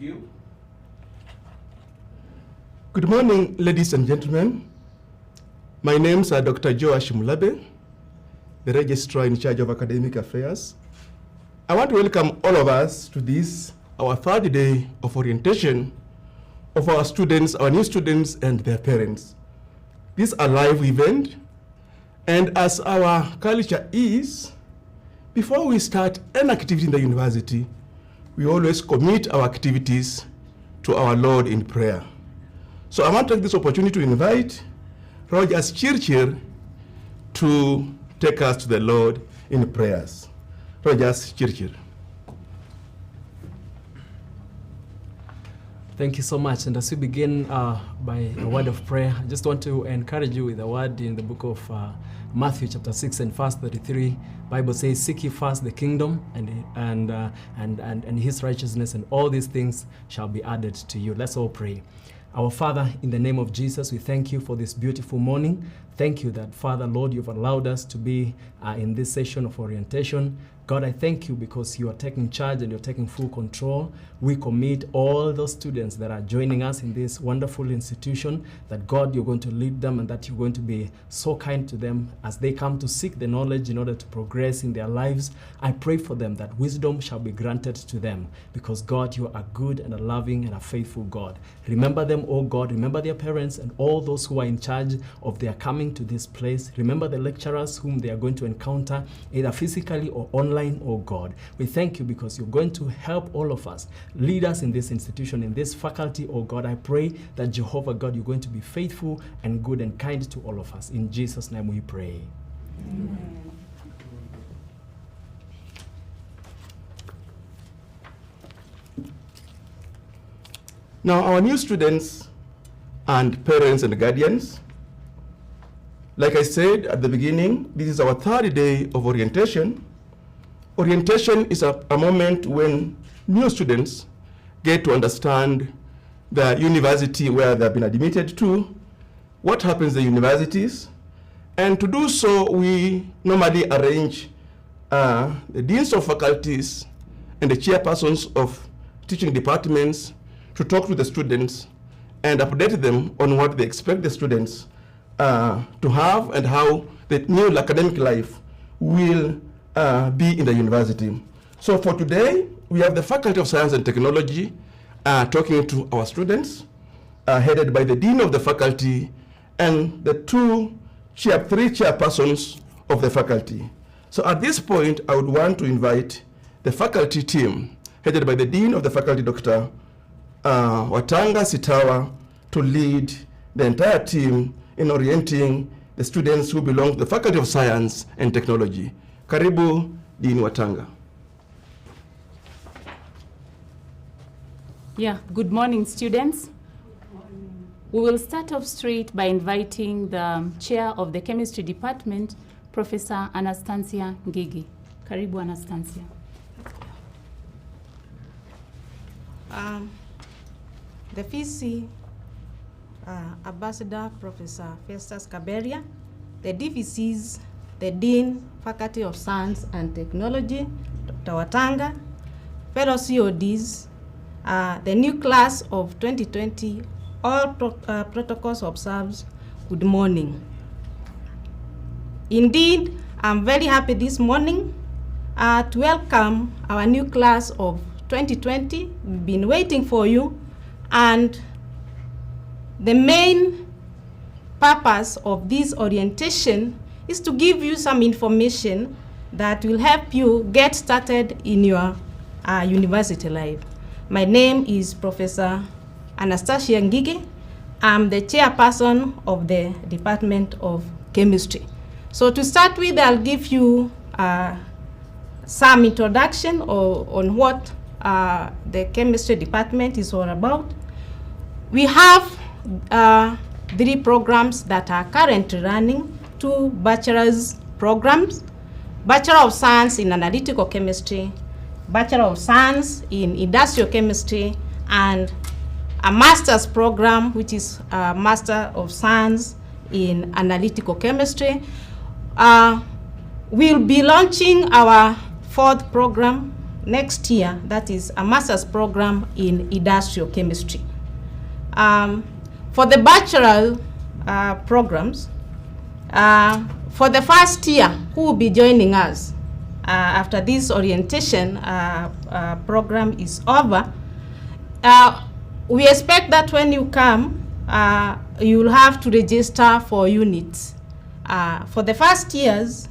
you. Good morning, ladies and gentlemen. My names are Dr. Joash Mulabe, the Registrar in charge of Academic Affairs. I want to welcome all of us to this, our third day of orientation of our students, our new students and their parents. This is a live event, and as our culture is, before we start any activity in the university, we always commit our activities to our Lord in prayer. So I want to take this opportunity to invite Rogers Chirchir to take us to the Lord in prayers. Rogers Chirchir. Thank you so much. And as we begin by a word of prayer, I just want to encourage you with a word in the book of Matthew chapter 6 and verse 33. Bible says, seek ye first the kingdom and his righteousness, and all these things shall be added to you. Let's all pray. Our Father, in the name of Jesus, we thank you for this beautiful morning. Thank you that, Father, Lord, you've allowed us to be in this session of orientation. God, I thank you because you are taking charge and you're taking full control. We commit all those students that are joining us in this wonderful institution, that God, you're going to lead them and that you're going to be so kind to them as they come to seek the knowledge in order to progress in their lives. I pray for them that wisdom shall be granted to them because, God, you are a good and a loving and a faithful God. Remember them, oh God. Remember their parents and all those who are in charge of their coming to this place. Remember the lecturers whom they are going to encounter either physically or online, oh God. We thank you because you're going to help all of us, lead us in this institution, in this faculty, oh God. I pray that, Jehovah God, you're going to be faithful and good and kind to all of us. In Jesus' name we pray. Amen. Now, our new students and parents and guardians, like I said at the beginning, this is our third day of orientation. Orientation is a moment when new students get to understand the university where they've been admitted to, what happens in universities, and to do so, we normally arrange the deans of faculties and the chairpersons of teaching departments to talk to the students and update them on what they expect the students to have and how the new academic life will be in the university. So for today, we have the Faculty of Science and Technology talking to our students, headed by the Dean of the Faculty and the three chairpersons of the faculty. So at this point, I would want to invite the faculty team, headed by the Dean of the Faculty, Dr. Watanga Sitawa, to lead the entire team in orienting the students who belong to the Faculty of Science and Technology. Karibu, Dean Watanga. Yeah, good morning, students. We will start off straight by inviting the chair of the chemistry department, Professor Anastasia Ngigi. Karibu, Anastasia. The VC, Ambassador Professor Festus Kaberia, the DVCs, the Dean, Faculty of Science and Technology, Dr. Watanga, fellow CODs, the new class of 2020, all protocols observed, good morning. Indeed, I'm very happy this morning to welcome our new class of 2020. We've been waiting for you, and the main purpose of this orientation is to give you some information that will help you get started in your university life. My name is Professor Anastasia Ngigi. I'm the chairperson of the Department of Chemistry. So to start with, I'll give you some introduction on what the chemistry department is all about. We have 3 programs that are currently running, 2 bachelor's programs, Bachelor of Science in Analytical Chemistry, Bachelor of Science in Industrial Chemistry, and a master's program, which is a Master of Science in Analytical Chemistry. We'll be launching our 4th program next year, that is a master's program in industrial chemistry. For the bachelor programs, for the first year, who will be joining us after this orientation program is over, we expect that when you come, you'll have to register for units. For the first years,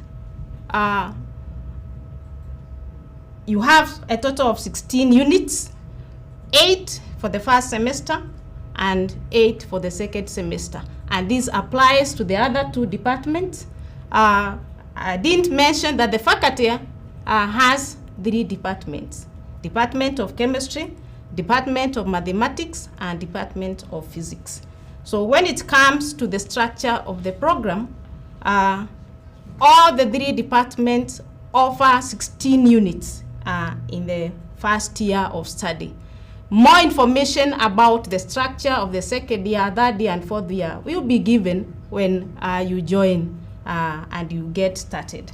you have a total of 16 units, 8 for the first semester and 8 for the second semester. And this applies to the other 2 departments. I didn't mention that the faculty has 3 departments: Department of Chemistry, Department of Mathematics, and Department of Physics. So when it comes to the structure of the program, all the 3 departments offer 16 units in the first year of study. More information about the structure of the second year, third year, and fourth year will be given when you join and you get started.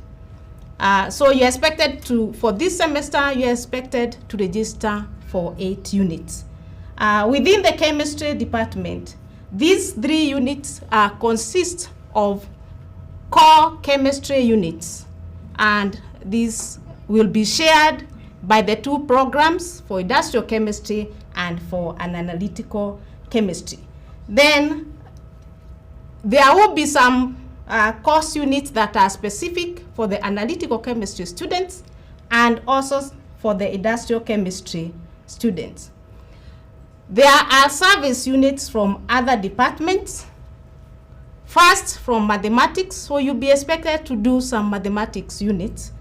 So you're expected to, for this semester, you're expected to register for 8 units. Within the chemistry department, these 3 units consist of core chemistry units, and these will be shared by the 2 programs for industrial chemistry and for an analytical chemistry. Then there will be some course units that are specific for the analytical chemistry students and also for the industrial chemistry students. There are service units from other departments. First, from mathematics, so you'll be expected to do some mathematics units.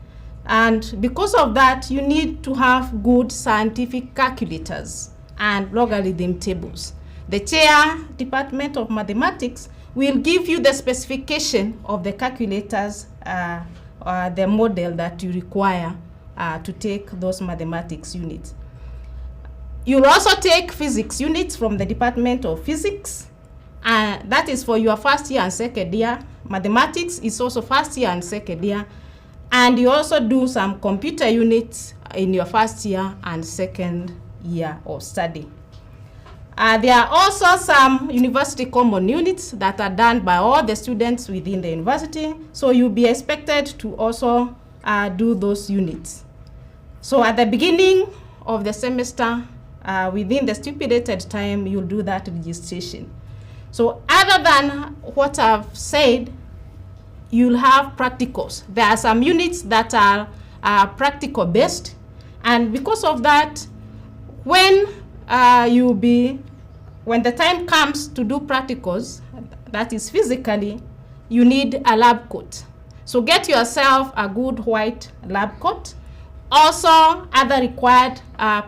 And because of that, you need to have good scientific calculators and logarithm tables. The chair department of mathematics will give you the specification of the calculators, the model that you require to take those mathematics units. You'll also take physics units from the Department of Physics. That is for your first year and second year. Mathematics is also first year and second year. And you also do some computer units in your first year and second year of study. There are also some university common units that are done by all the students within the university. So you'll be expected to also do those units. So at the beginning of the semester, within the stipulated time, you'll do that registration. So other than what I've said, you'll have practicals. There are some units that are practical based, and because of that, when when the time comes to do practicals, that is physically, you need a lab coat. So get yourself a good white lab coat. Also, other required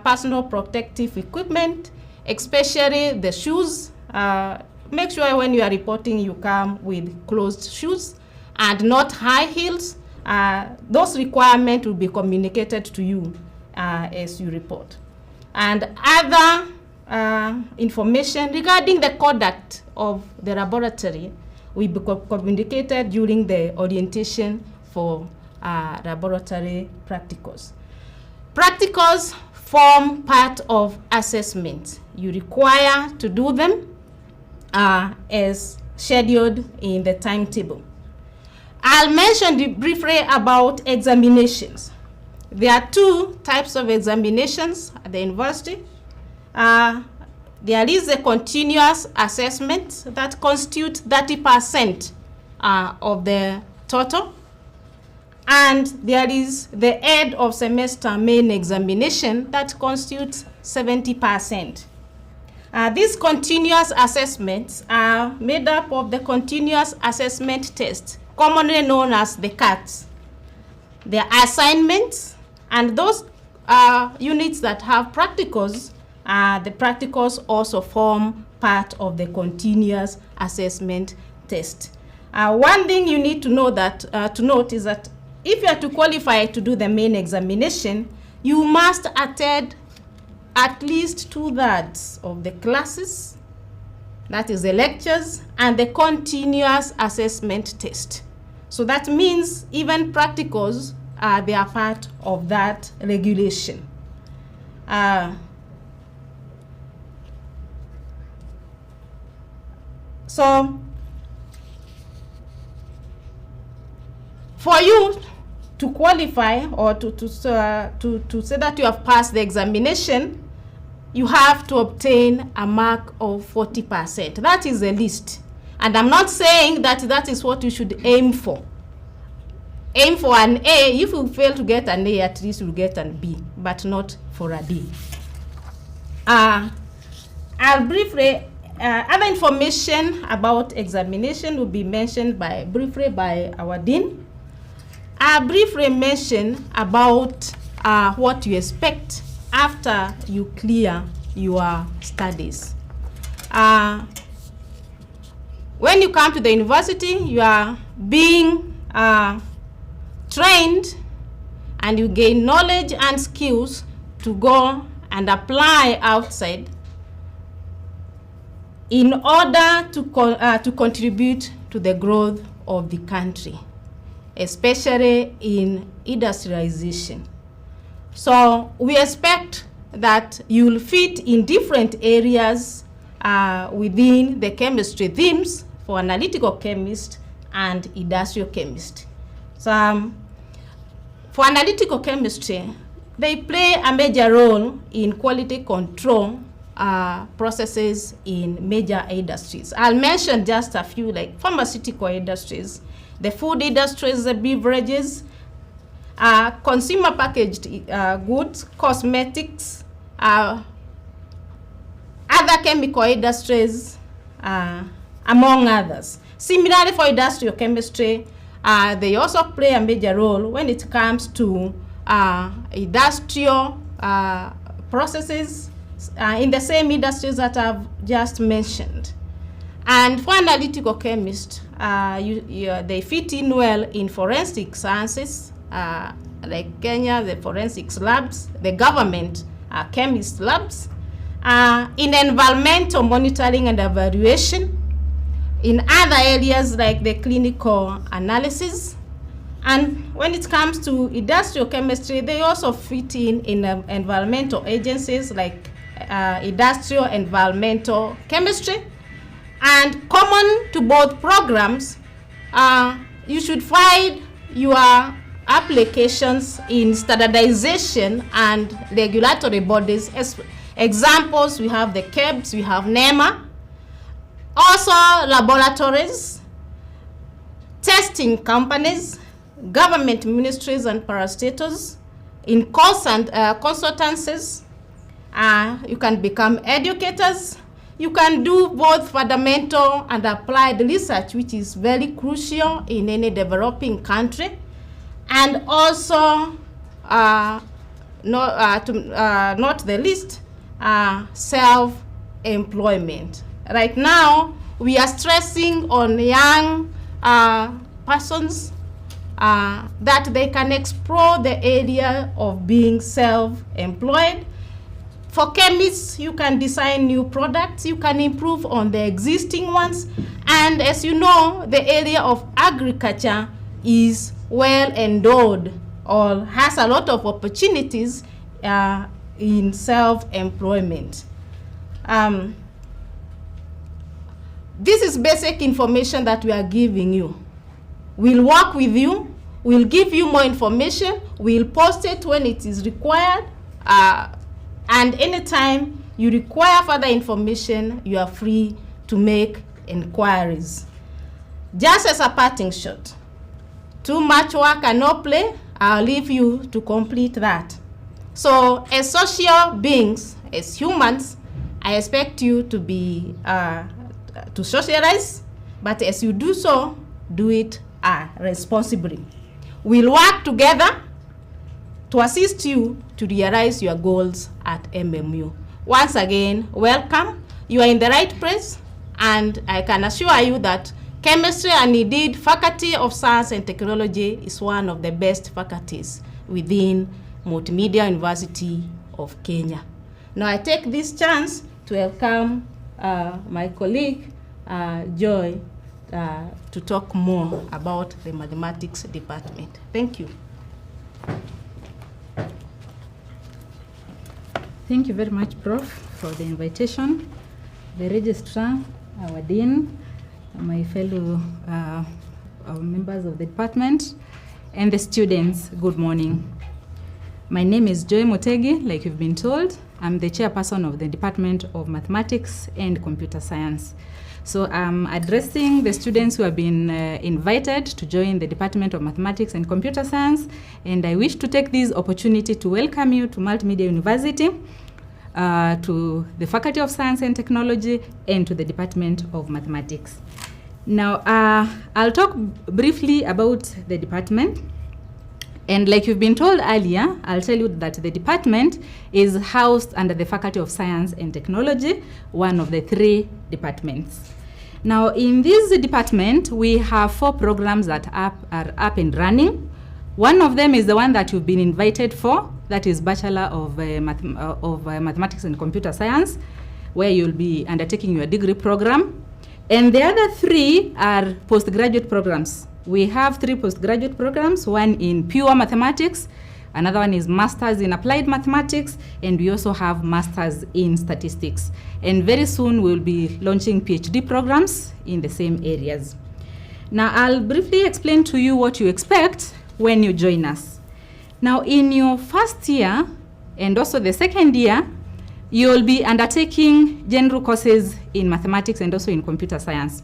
personal protective equipment, especially the shoes. Make sure when you are reporting, you come with closed shoes and not high heels. Those requirements will be communicated to you as you report. And other information regarding the conduct of the laboratory will be communicated during the orientation for laboratory practicals. Practicals form part of assessment. You require to do them as scheduled in the timetable. I'll mention briefly about examinations. There are 2 types of examinations at the university. There is a continuous assessment that constitutes 30% of the total. And there is the end of semester main examination that constitutes 70%. These continuous assessments are made up of the continuous assessment test, commonly known as the CATs. There are assignments, and those units that have practicals, the practicals also form part of the continuous assessment test. One thing you need to know to note is that if you are to qualify to do the main examination, you must attend at least 2/3 of the classes, that is the lectures, and the continuous assessment test. So that means even practicals, they are part of that regulation. So, for you to qualify or to say that you have passed the examination, you have to obtain a mark of 40%. That is the least. And I'm not saying that that is what you should aim for. Aim for an A. If you fail to get an A, at least you'll get an B, but not for a D. I'll briefly, other information about examination will be mentioned briefly by our Dean. I'll briefly mention about what you expect after you clear your studies. When you come to the university, you are being trained and you gain knowledge and skills to go and apply outside in order to contribute to the growth of the country, especially in industrialization. So we expect that you'll fit in different areas within the chemistry themes for analytical chemist and industrial chemist. So for analytical chemistry, they play a major role in quality control processes in major industries. I'll mention just a few, like pharmaceutical industries, the food industries, the beverages, consumer packaged goods, cosmetics, other chemical industries, among others. Similarly, for industrial chemistry, they also play a major role when it comes to industrial processes in the same industries that I've just mentioned. And for analytical chemists, they fit in well in forensic sciences, like Kenya, the forensics labs, the government chemist labs, in environmental monitoring and evaluation, in other areas like the clinical analysis. And when it comes to industrial chemistry, they also fit in environmental agencies like industrial environmental chemistry. And common to both programs, you should find your applications in standardization and regulatory bodies. As examples, we have the KEBS, we have NEMA, also laboratories, testing companies, government ministries and parastatals, in consultancies. You can become educators. You can do both fundamental and applied research, which is very crucial in any developing country. And also, not the least, self-employment. Right now, we are stressing on young persons that they can explore the area of being self-employed. For chemists, you can design new products, you can improve on the existing ones, and as you know, the area of agriculture is well endowed or has a lot of opportunities in self-employment. This is basic information that we are giving you. We'll work with you, we'll give you more information, we'll post it when it is required, and anytime you require further information, you are free to make inquiries. Just as a parting shot, too much work and no play, I'll leave you to complete that. So as social beings, as humans, I expect you to be, to socialize, but as you do so, do it responsibly. We'll work together to assist you to realize your goals at MMU. Once again, welcome. You are in the right place, and I can assure you that chemistry and indeed Faculty of Science and Technology is one of the best faculties within Multimedia University of Kenya. Now I take this chance to welcome my colleague, Joy, to talk more about the mathematics department. Thank you. Thank you very much, Prof, for the invitation. The registrar, our dean, my fellow members of the department, and the students, good morning. My name is Joy Motegi, like you've been told. I'm the chairperson of the Department of Mathematics and Computer Science. So I'm addressing the students who have been invited to join the Department of Mathematics and Computer Science, and I wish to take this opportunity to welcome you to Multimedia University, to the Faculty of Science and Technology, and to the Department of Mathematics. Now, I'll talk briefly about the department. And like you've been told earlier, I'll tell you that the department is housed under the Faculty of Science and Technology, one of the 3 departments. Now, in this department, we have 4 programs that are up and running. One of them is the one that you've been invited for, that is Bachelor of Mathematics and Computer Science, where you'll be undertaking your degree program. And the other 3 are postgraduate programs. We have 3 postgraduate programs, one in pure mathematics, another one is Masters in Applied Mathematics, and we also have Masters in Statistics. And very soon we'll be launching PhD programs in the same areas. Now, I'll briefly explain to you what you expect when you join us. Now, in your first year and also the second year, you'll be undertaking general courses in mathematics and also in computer science.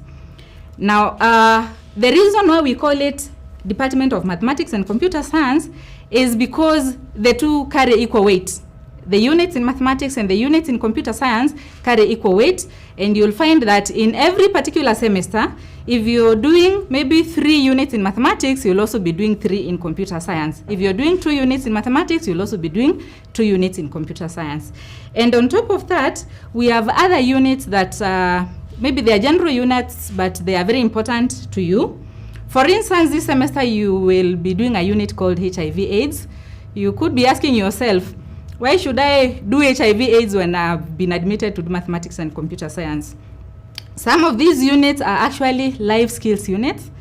Now, the reason why we call it Department of Mathematics and Computer Science is because the 2 carry equal weight. The units in mathematics and the units in computer science carry equal weight, and you'll find that in every particular semester, if you're doing maybe 3 units in mathematics, you'll also be doing 3 in computer science. If you're doing 2 units in mathematics, you'll also be doing 2 units in computer science. And on top of that, we have other units that maybe they are general units, but they are very important to you. For instance, this semester you will be doing a unit called HIV/AIDS. You could be asking yourself, why should I do HIV/AIDS when I've been admitted to do mathematics and computer science? Some of these units are actually life skills units.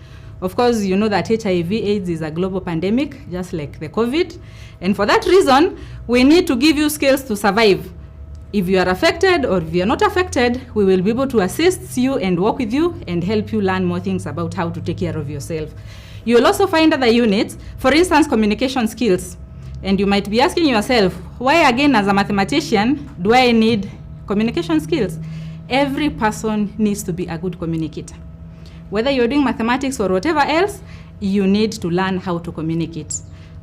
Of course, you know that HIV/AIDS is a global pandemic, just like the COVID. And for that reason, we need to give you skills to survive. If you are affected or if you are not affected, we will be able to assist you and work with you and help you learn more things about how to take care of yourself. You will also find other units, for instance, communication skills. And you might be asking yourself, why again as a mathematician do I need communication skills? Every person needs to be a good communicator. Whether you're doing mathematics or whatever else, you need to learn how to communicate.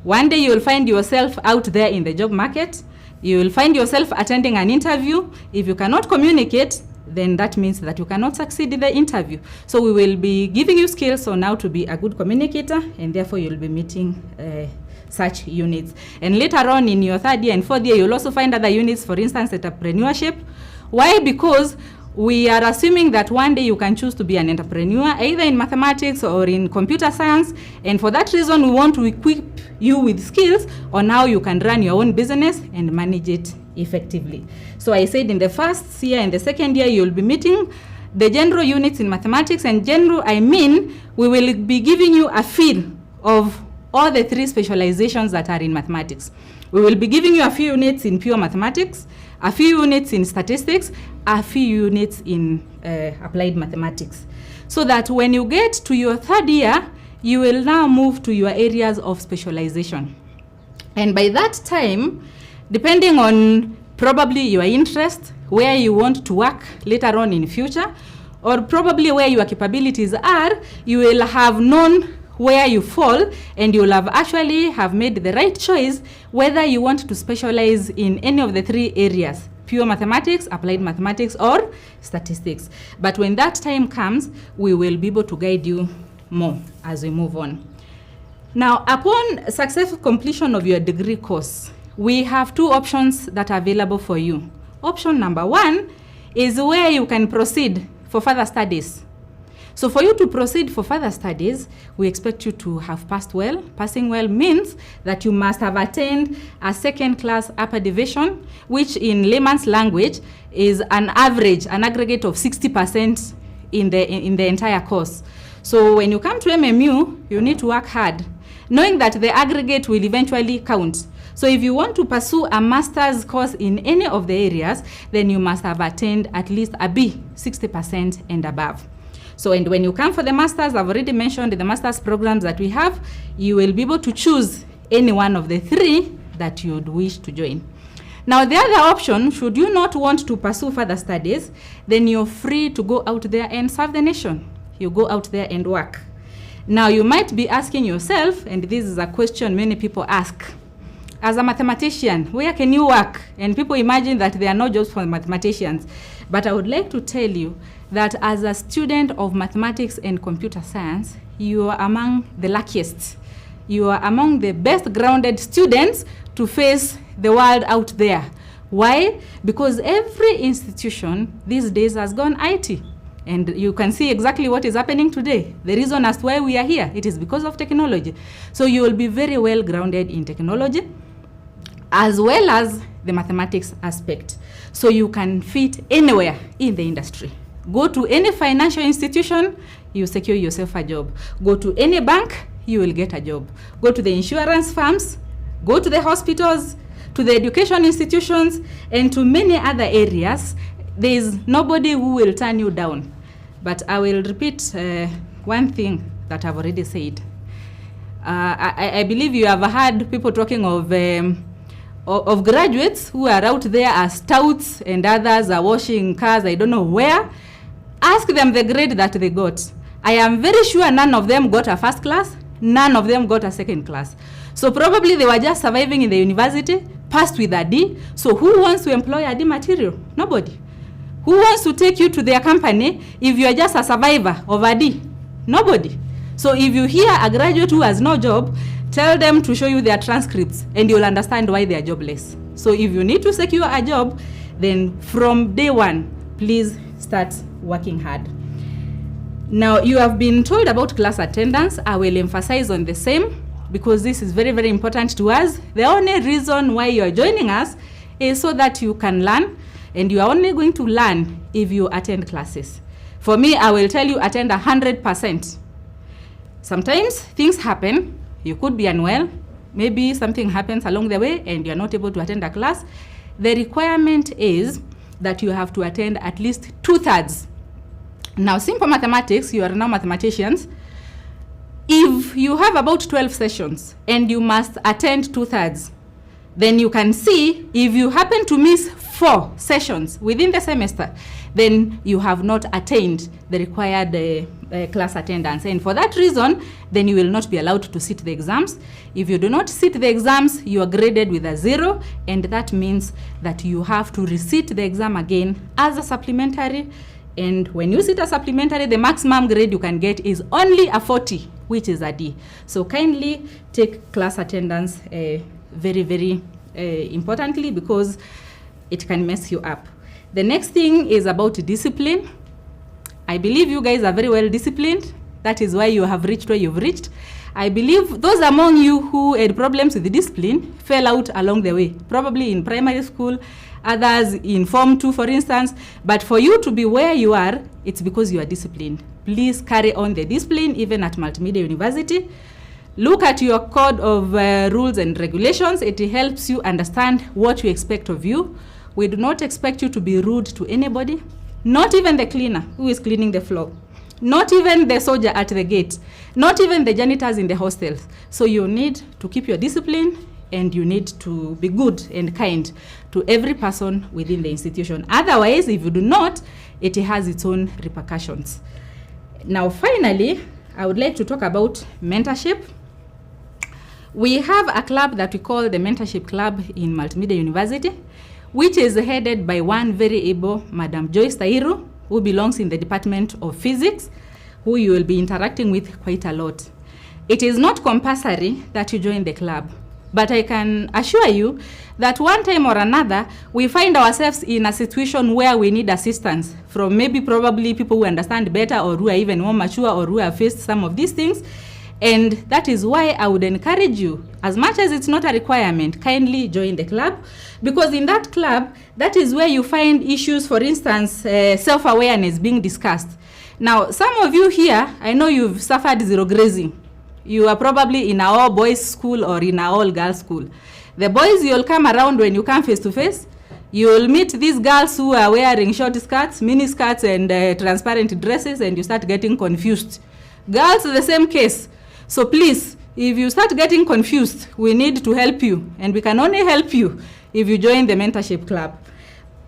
One day you will find yourself out there in the job market. You will find yourself attending an interview. If you cannot communicate, then that means that you cannot succeed in the interview. So we will be giving you skills on how to be a good communicator, and therefore you'll be meeting such units. And later on in your 3rd year and 4th year, you'll also find other units, for instance, entrepreneurship. Why? Because we are assuming that one day you can choose to be an entrepreneur, either in mathematics or in computer science. And for that reason, we want to equip you with skills on how you can run your own business and manage it effectively. So I said in the first year and the second year, you'll be meeting the general units in mathematics. And general, I mean, we will be giving you a feel of all the 3 specializations that are in mathematics. We will be giving you a few units in pure mathematics, a few units in statistics, a few units in applied mathematics. So that when you get to your 3rd year, you will now move to your areas of specialization. And by that time, depending on probably your interest, where you want to work later on in future, or probably where your capabilities are, you will have known where you fall, and you will have actually have made the right choice whether you want to specialize in any of the 3 areas: pure mathematics, applied mathematics, or statistics. But when that time comes, we will be able to guide you more as we move on. Now, upon successful completion of your degree course, we have 2 options that are available for you. Option number 1 is where you can proceed for further studies. So for you to proceed for further studies, we expect you to have passed well. Passing well means that you must have attained a 2nd class upper division, which in layman's language is an average, an aggregate of 60% in the entire course. So when you come to MMU, you need to work hard. knowing that the aggregate will eventually count. So if you want to pursue a master's course in any of the areas, then you must have attained at least a B, 60% and above. So, and when you come for the master's, I've already mentioned the master's programs that we have, you will be able to choose any one of the 3 that you'd wish to join. Now, the other option, should you not want to pursue further studies, then you're free to go out there and serve the nation. You go out there and work. Now, you might be asking yourself, and this is a question many people ask, as a mathematician, where can you work? And people imagine that there are no jobs for mathematicians. But I would like to tell you that as a student of mathematics and computer science, you are among the luckiest. You are among the best grounded students to face the world out there. Why? Because every institution these days has gone IT. And you can see exactly what is happening today. The reason as to why we are here, it is because of technology. So you will be very well grounded in technology, as well as the mathematics aspect. So you can fit anywhere in the industry. Go to any financial institution, you secure yourself a job. Go to any bank, you will get a job. Go to the insurance firms, go to the hospitals, to the education institutions, and to many other areas. There is nobody who will turn you down. But I will repeat one thing that I've already said. I believe you have heard people talking of graduates who are out there as touts and others are washing cars, I don't know where. Ask them the grade that they got. I am very sure none of them got a first class, none of them got a second class. So probably they were just surviving in the university, passed with a D. So who wants to employ a D material? Nobody. Who wants to take you to their company if you are just a survivor of a D? Nobody. So if you hear a graduate who has no job, tell them to show you their transcripts and you'll understand why they are jobless. So if you need to secure a job, then from day one, please start working hard. Now, you have been told about class attendance. I will emphasize on the same because this is very, very important to us. The only reason why you are joining us is so that you can learn, and you are only going to learn if you attend classes. For me, I will tell you attend 100%. Sometimes things happen. You could be unwell. Maybe something happens along the way and you're not able to attend a class. The requirement is that you have to attend at least 2/3. Now, simple mathematics, you are now mathematicians. If you have about 12 sessions and you must attend 2/3, then you can see if you happen to miss 4 sessions within the semester, then you have not attained the required class attendance. And for that reason, then you will not be allowed to sit the exams. If you do not sit the exams, you are graded with a 0, and that means that you have to resit the exam again as a supplementary. And when you sit a supplementary, the maximum grade you can get is only a 40, which is a D. So kindly take class attendance very, very importantly, because it can mess you up. The next thing is about discipline. I believe you guys are very well disciplined. That is why you have reached where you've reached. I believe those among you who had problems with the discipline fell out along the way, probably in primary school, others in Form 2, for instance. But for you to be where you are, it's because you are disciplined. Please carry on the discipline even at Multimedia University. Look at your code of rules and regulations. It helps you understand what we expect of you. We do not expect you to be rude to anybody, not even the cleaner who is cleaning the floor, not even the soldier at the gate, not even the janitors in the hostels. So you need to keep your discipline, and you need to be good and kind to every person within the institution. Otherwise, if you do not, it has its own repercussions. Now, finally, I would like to talk about mentorship. We have a club that we call the Mentorship Club in Multimedia University, which is headed by one very able Madam Joyce Tairu, who belongs in the Department of Physics, who you will be interacting with quite a lot. It is not compulsory that you join the club, but I can assure you that one time or another, we find ourselves in a situation where we need assistance from probably people who understand better, or who are even more mature, or who have faced some of these things. And that is why I would encourage you, as much as it's not a requirement, kindly join the club, because in that club, that is where you find issues, for instance, self-awareness being discussed. Now, some of you here, I know you've suffered zero grazing. you are probably in a all boys school or in a all girls school. The boys, you'll come around when you come face to face. You'll meet these girls who are wearing short skirts, mini skirts, and transparent dresses, and you start getting confused. Girls, the same case. So please, if you start getting confused, we need to help you, and we can only help you if you join the Mentorship Club.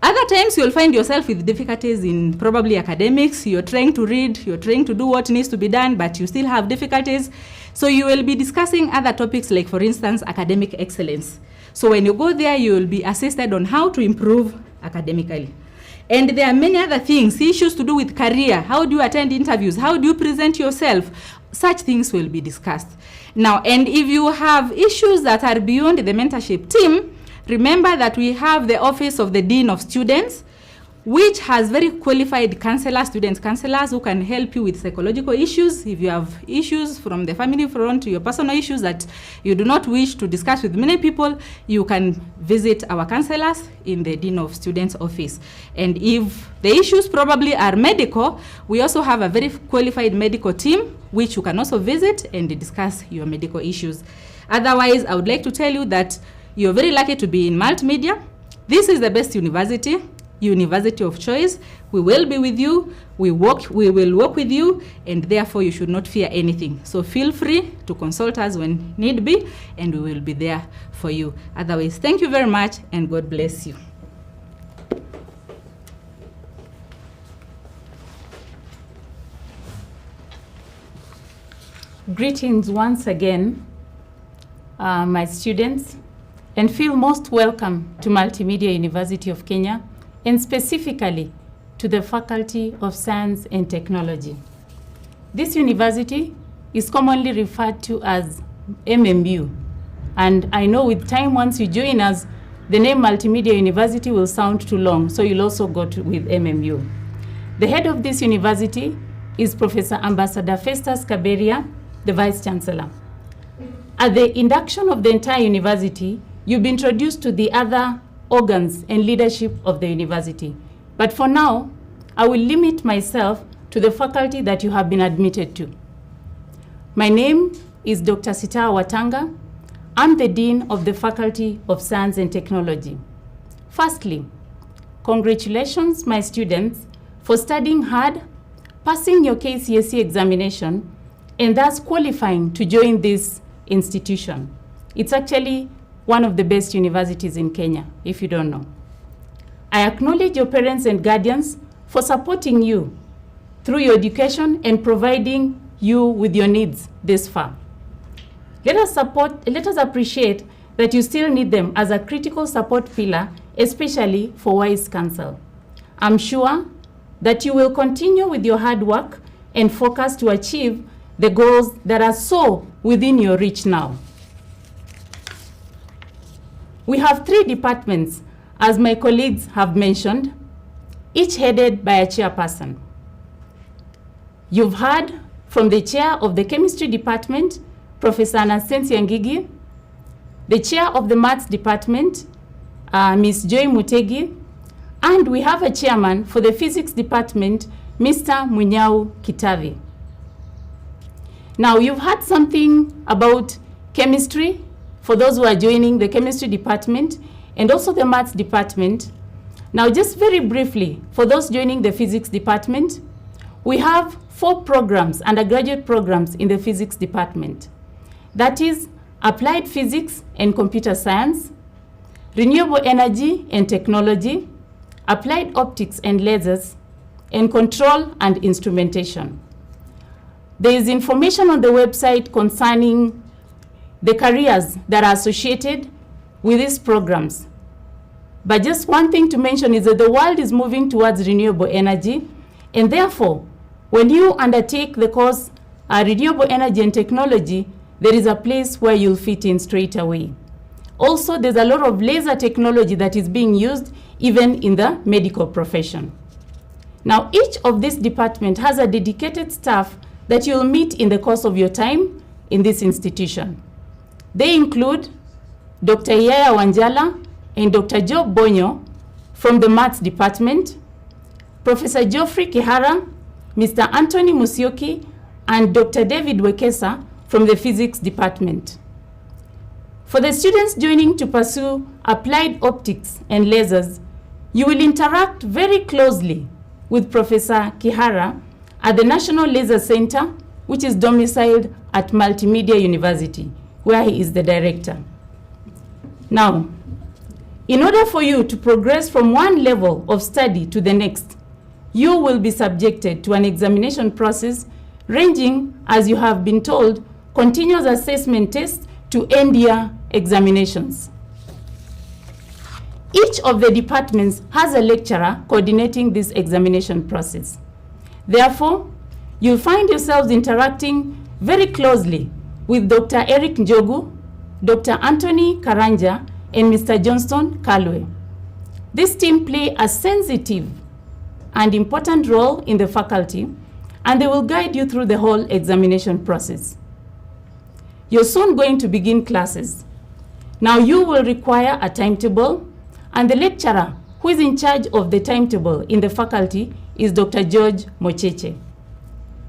Other times, you'll find yourself with difficulties in probably academics. You're trying to read, you're trying to do what needs to be done, but you still have difficulties. So you will be discussing other topics like, for instance, academic excellence. So when you go there, you will be assisted on how to improve academically. And there are many other things, issues to do with career. How do you attend interviews? How do you present yourself? Such things will be discussed. Now, and if you have issues that are beyond the mentorship team, remember that we have the Office of the Dean of Students, which has very qualified counselors, student counselors, who can help you with psychological issues. If you have issues from the family front to your personal issues that you do not wish to discuss with many people, you can visit our counselors in the Dean of Students office. And if the issues probably are medical, we also have a very qualified medical team, which you can also visit and discuss your medical issues. Otherwise, I would like to tell you that you're very lucky to be in Multimedia. This is the best university of choice. We will be with you, we will work with you, and therefore you should not fear anything. So feel free to consult us when need be, and we will be there for you. Otherwise, thank you very much, and God bless you. Greetings once again, my students, and feel most welcome to Multimedia University of Kenya, and specifically to the Faculty of Science and Technology. This university is commonly referred to as MMU, and I know with time, once you join us, the name Multimedia University will sound too long, so you'll also go with MMU. The head of this university is Professor Ambassador Festus Kaberia, the Vice Chancellor. At the induction of the entire university, you'll be introduced to the other organs and leadership of the university. But for now, I will limit myself to the faculty that you have been admitted to. My name is Dr. Cit Watanga. I'm the Dean of the Faculty of Science and Technology. Firstly, congratulations, my students, for studying hard, passing your KCSE examination, and thus qualifying to join this institution. It's actually one of the best universities in Kenya, if you don't know. I acknowledge your parents and guardians for supporting you through your education and providing you with your needs this far. Let us appreciate that you still need them as a critical support pillar, especially for wise counsel. I'm sure that you will continue with your hard work and focus to achieve the goals that are so within your reach now. We have 3 departments, as my colleagues have mentioned, each headed by a chairperson. You've heard from the chair of the chemistry department, Professor Anastasia Ngigi, the chair of the maths department, Ms. Joy Mutegi, and we have a chairman for the physics department, Mr. Munyao Kitavi. Now, you've heard something about chemistry, for those who are joining the chemistry department, and also the maths department. Now, just very briefly, for those joining the physics department, we have 4 programs, undergraduate programs in the physics department. That is applied physics and computer science, renewable energy and technology, applied optics and lasers, and control and instrumentation. There is information on the website concerning the careers that are associated with these programs. But just one thing to mention is that the world is moving towards renewable energy, and therefore, when you undertake the course renewable energy and technology, there is a place where you'll fit in straight away. Also, there's a lot of laser technology that is being used even in the medical profession. Now, each of these departments has a dedicated staff that you'll meet in the course of your time in this institution. They include Dr. Yaya Wanjala and Dr. Job Bonyo from the Maths Department, Professor Geoffrey Kihara, Mr. Anthony Musyoki, and Dr. David Wekesa from the physics department. For the students joining to pursue applied optics and lasers, you will interact very closely with Professor Kihara at the National Laser Center, which is domiciled at Multimedia University, where he is the director. Now, in order for you to progress from one level of study to the next, you will be subjected to an examination process ranging, as you have been told, continuous assessment tests to end-year examinations. Each of the departments has a lecturer coordinating this examination process. Therefore, you'll find yourselves interacting very closely with Dr. Eric Njogu, Dr. Anthony Karanja, and Mr. Johnston Kalwe. This team play a sensitive and important role in the faculty, and they will guide you through the whole examination process. You're soon going to begin classes. Now you will require a timetable, and the lecturer who is in charge of the timetable in the faculty is Dr. George Mocheche.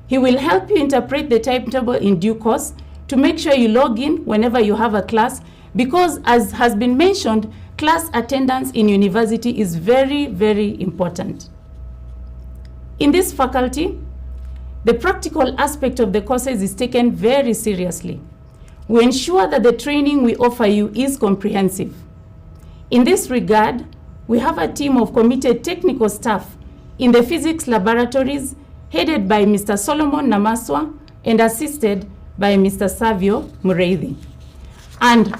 He will help you interpret the timetable in due course to make sure you log in whenever you have a class, because as has been mentioned, class attendance in university is very, very important. In this faculty, the practical aspect of the courses is taken very seriously. We ensure that the training we offer you is comprehensive. In this regard, we have a team of committed technical staff in the physics laboratories headed by Mr. Solomon Namaswa and assisted by Mr. Savio Mureithi. And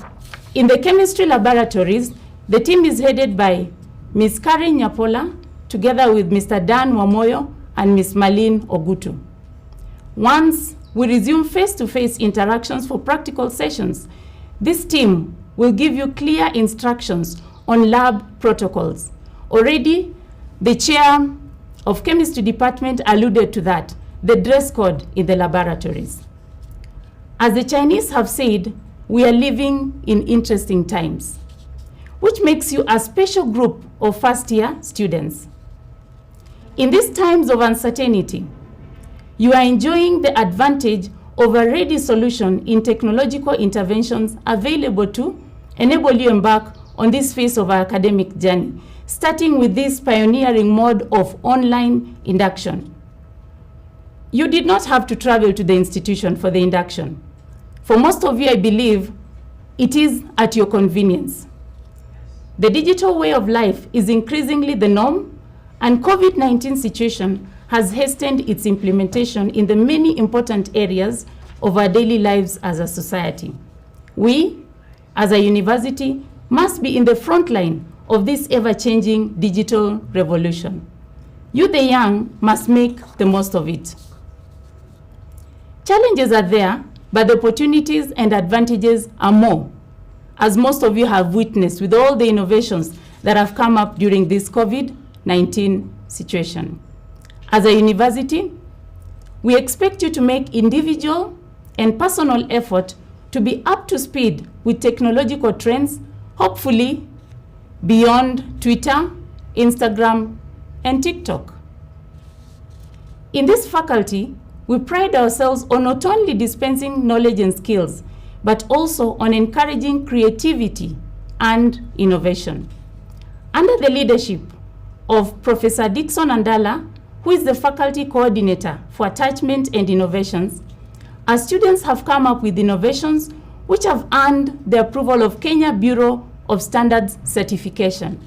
in the chemistry laboratories, the team is headed by Ms. Karen Nyapola, together with Mr. Dan Wamoyo and Ms. Malin Ogutu. Once we resume face-to-face interactions for practical sessions, this team will give you clear instructions on lab protocols. Already, the chair of chemistry department alluded to that, the dress code in the laboratories. As the Chinese have said, we are living in interesting times, which makes you a special group of first-year students. In these times of uncertainty, you are enjoying the advantage of a ready solution in technological interventions available to enable you embark on this phase of our academic journey, starting with this pioneering mode of online induction. You did not have to travel to the institution for the induction. For most of you, I believe, it is at your convenience. The digital way of life is increasingly the norm, and COVID-19 situation has hastened its implementation in the many important areas of our daily lives as a society. We, as a university, must be in the front line of this ever-changing digital revolution. You, the young, must make the most of it. Challenges are there, but the opportunities and advantages are more, as most of you have witnessed with all the innovations that have come up during this COVID-19 situation. As a university, we expect you to make individual and personal effort to be up to speed with technological trends, hopefully beyond Twitter, Instagram, and TikTok. In this faculty, we pride ourselves on not only dispensing knowledge and skills, but also on encouraging creativity and innovation. Under the leadership of Professor Dixon Andala, who is the faculty coordinator for attachment and innovations, our students have come up with innovations which have earned the approval of Kenya Bureau of Standards certification.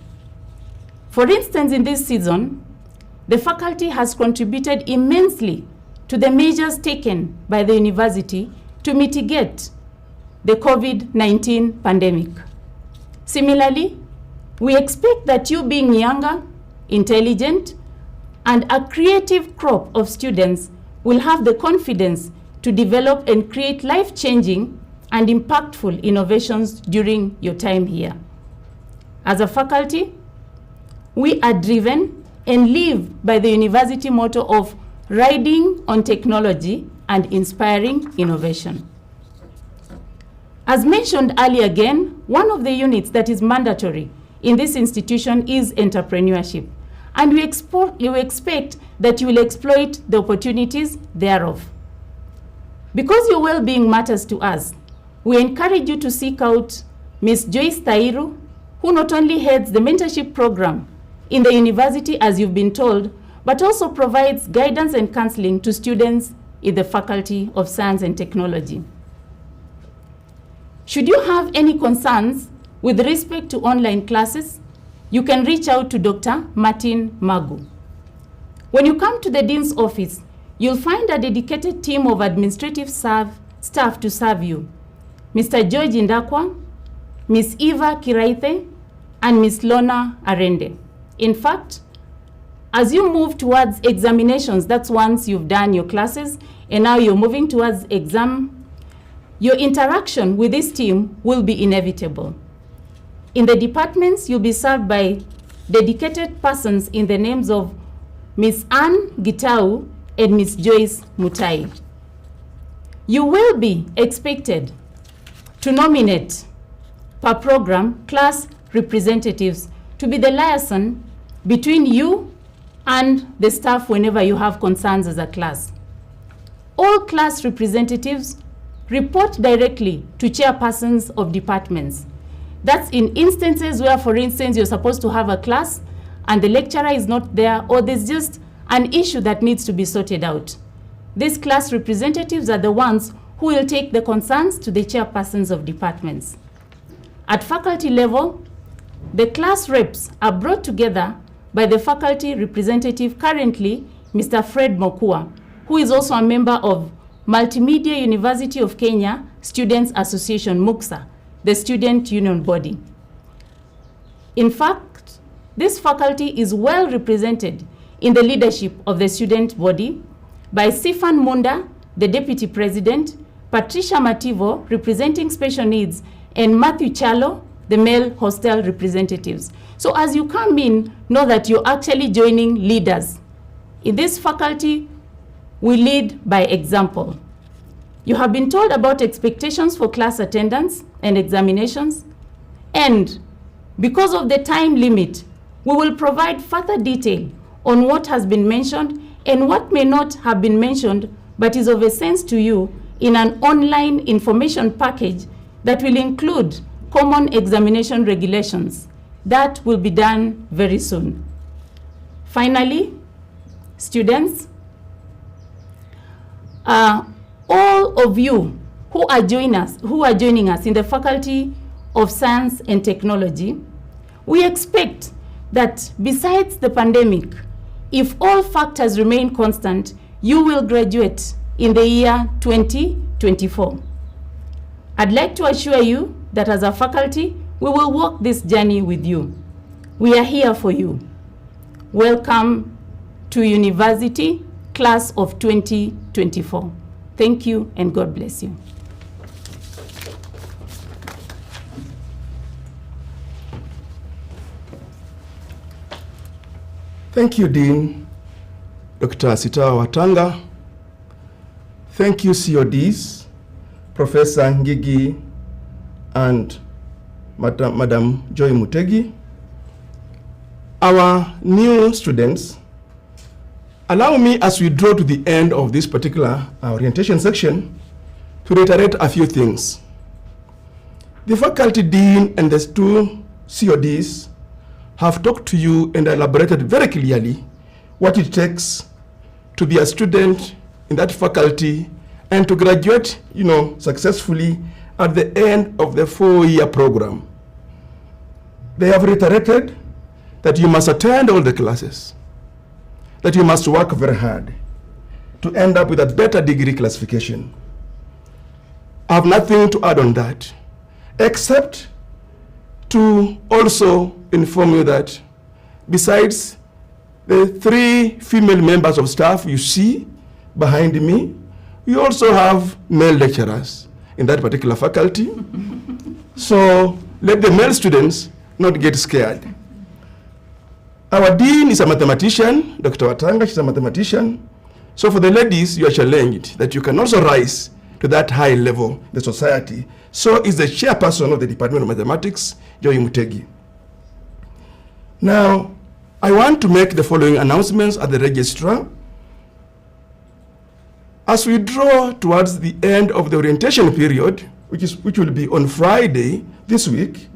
For instance, in this season, the faculty has contributed immensely to the measures taken by the university to mitigate the COVID-19 pandemic. Similarly, we expect that you, being younger, intelligent, and a creative crop of students, will have the confidence to develop and create life-changing and impactful innovations during your time here. As a faculty, we are driven and live by the university motto of riding on technology and inspiring innovation. As mentioned earlier again, one of the units that is mandatory in this institution is entrepreneurship, and we expect that you will exploit the opportunities thereof. Because your well-being matters to us, we encourage you to seek out Ms. Joyce Tairu, who not only heads the mentorship program in the university, as you've been told, but also provides guidance and counseling to students in the Faculty of Science and Technology. Should you have any concerns with respect to online classes, you can reach out to Dr. Martin Magu. When you come to the Dean's office, you'll find a dedicated team of administrative staff to serve you. Mr. George Indakwa, Ms. Eva Kiraithe, and Ms. Lona Arende. In fact, as you move towards examinations, that's once you've done your classes, and now you're moving towards exam, your interaction with this team will be inevitable. In the departments, you'll be served by dedicated persons in the names of Ms. Anne Gitau and Ms. Joyce Mutai. You will be expected to nominate per program class representatives to be the liaison between you and the staff whenever you have concerns as a class. All class representatives report directly to chairpersons of departments. That's in instances where, for instance, you're supposed to have a class and the lecturer is not there, or there's just an issue that needs to be sorted out. These class representatives are the ones who will take the concerns to the chairpersons of departments. At faculty level, the class reps are brought together by the faculty representative, currently Mr. Fred Mokua, who is also a member of Multimedia University of Kenya Students Association, MUKSA, the student union body. In fact, this faculty is well represented in the leadership of the student body by Sifan Munda, the deputy president, Patricia Mativo, representing special needs, and Matthew Chalo, the male hostel representatives. So as you come in, know that you're actually joining leaders. In this faculty, we lead by example. You have been told about expectations for class attendance and examinations, and because of the time limit, we will provide further detail on what has been mentioned and what may not have been mentioned but is of a sense to you in an online information package that will include common examination regulations. That will be done very soon. Finally, students, all of you who are joining us in the Faculty of Science and Technology, we expect that besides the pandemic, if all factors remain constant, you will graduate in the year 2024. I'd like to assure you that as a faculty, we will walk this journey with you. We are here for you. Welcome to University Class of 2024. Thank you and God bless you. Thank you, Dean Dr. Sitawa Watanga. Thank you, CODs, Professor Ngigi and Madam Joy Mutegi. Our new students, allow me, as we draw to the end of this particular orientation section, to reiterate a few things. The faculty dean and the two CODs have talked to you and elaborated very clearly what it takes to be a student in that faculty and to graduate, successfully at the end of the 4-year program. They have reiterated that you must attend all the classes, that you must work very hard to end up with a better degree classification. I have nothing to add on that, except to also inform you that besides the 3 female members of staff you see behind me, we also have male lecturers in that particular faculty. So let the male students not get scared. Our dean is a mathematician, Dr. Watanga, she's a mathematician. So for the ladies, you are challenged that you can also rise to that high level in the society. So is the chairperson of the Department of Mathematics, Joy Mutegi. Now, I want to make the following announcements at the registrar. As we draw towards the end of the orientation period, which will be on Friday this week,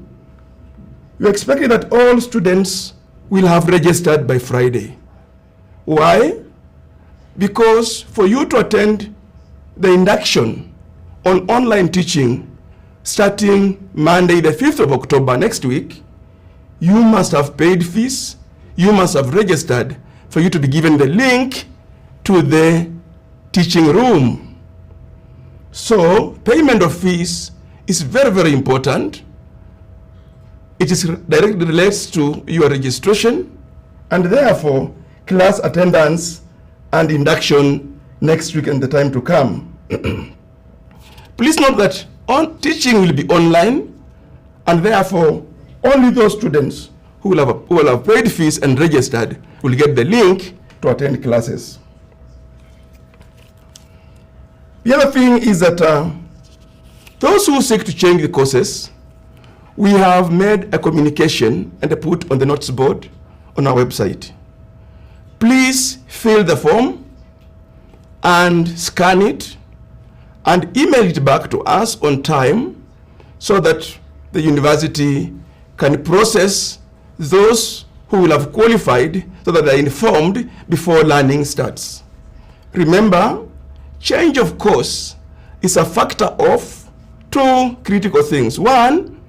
we expect that all students will have registered by Friday. Why? Because for you to attend the induction on online teaching starting Monday, the 5th of October next week, you must have paid fees, you must have registered for you to be given the link to the teaching room. So payment of fees is very, very important. It is directly relates to your registration, and therefore class attendance and induction next week and the time to come. Please note that teaching will be online, and therefore only those students who will have paid fees and registered will get the link to attend classes. The other thing is that those who seek to change the courses, we have made a communication and put on the notes board on our website. Please fill the form and scan it and email it back to us on time so that the university can process those who will have qualified so that they are informed before learning starts. Remember, change of course is a factor of two critical things. One,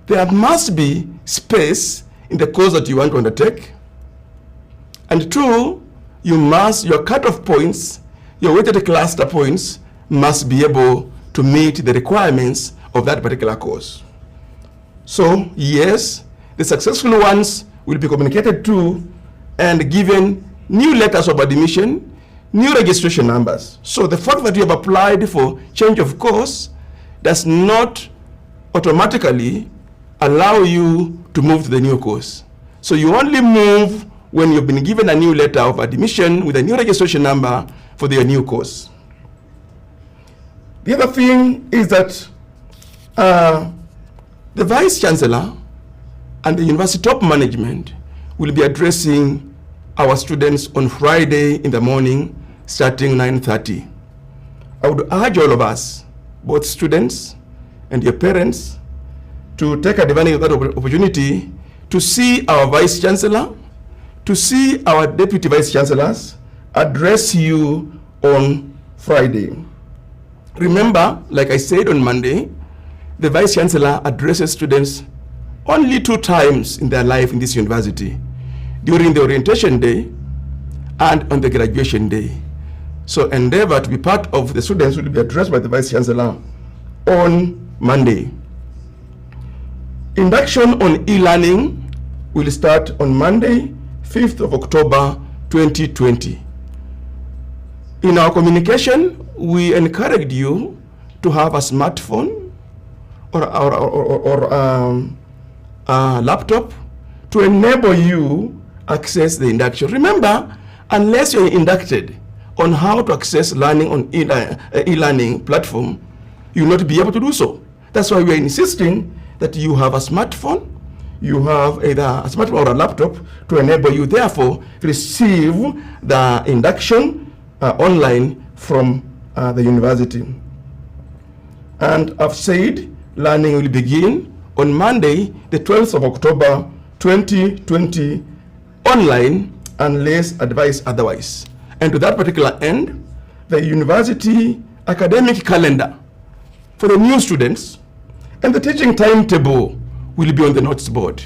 there must be space in the course that you want to undertake. And two, your cutoff points, your weighted cluster points must be able to meet the requirements of that particular course. So yes, the successful ones will be communicated to and given new letters of admission, new registration numbers. So the fact that you have applied for change of course does not automatically allow you to move to the new course. So you only move when you've been given a new letter of admission with a new registration number for your new course. The other thing is that the Vice Chancellor and the university top management will be addressing our students on Friday in the morning starting 9:30. I would urge all of us, both students and your parents, to take advantage of that opportunity to see our Vice Chancellor, to see our Deputy Vice Chancellors address you on Friday. Remember, like I said on Monday, the Vice Chancellor addresses students only 2 times in their life in this university, during the orientation day and on the graduation day. So endeavor to be part of the students will be addressed by the Vice Chancellor on Monday. Induction on e-learning will start on Monday, 5th of October 2020. In our communication, we encouraged you to have a smartphone or a laptop to enable you access the induction. Remember, unless you're inducted on how to access learning on e-learning platform, you will not be able to do so. That's why we are insisting that you have a smartphone, you have either a smartphone or a laptop to enable you, therefore, receive the induction online from the university. And I've said learning will begin on Monday, the 12th of October 2020, online, unless advised otherwise. And to that particular end, the university academic calendar for the new students and the teaching timetable will be on the notes board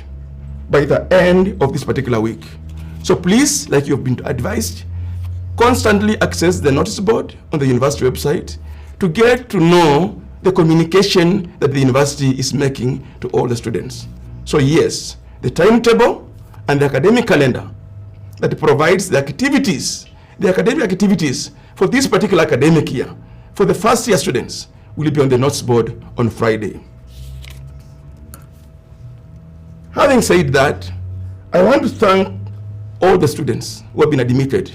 by the end of this particular week. So please, like you've been advised, constantly access the notice board on the university website to get to know the communication that the university is making to all the students. So yes, the timetable and the academic calendar that provides the activities, the academic activities for this particular academic year for the first year students will be on the notes board on Friday. Having said that, I want to thank all the students who have been admitted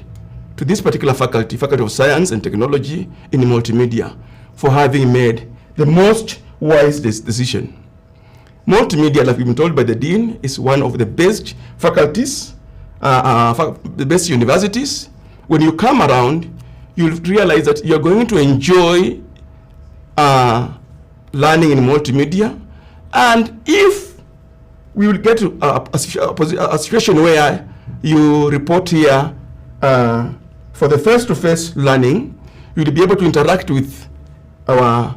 to this particular faculty, Faculty of Science and Technology in Multimedia, for having made the most wise decision. Multimedia, like we've been told by the Dean, is one of the best faculties, the best universities. When you come around, you'll realize that you're going to enjoy learning in multimedia. And if we will get to a situation where you report here for the face-to-face learning, you'll be able to interact with our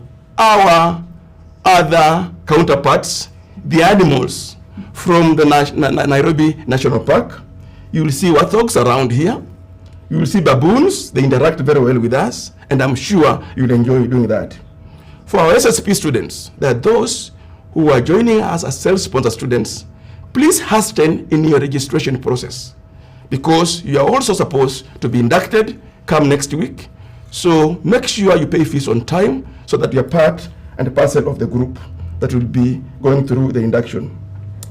other counterparts, the animals from the Nairobi National Park. You will see warthogs around here. You will see baboons. They interact very well with us, and I'm sure you'll enjoy doing that. For our SSP students, there are those who are joining us as self-sponsored students. Please hasten in your registration process, because you are also supposed to be inducted come next week. So make sure you pay fees on time so that you're part and parcel of the group that will be going through the induction.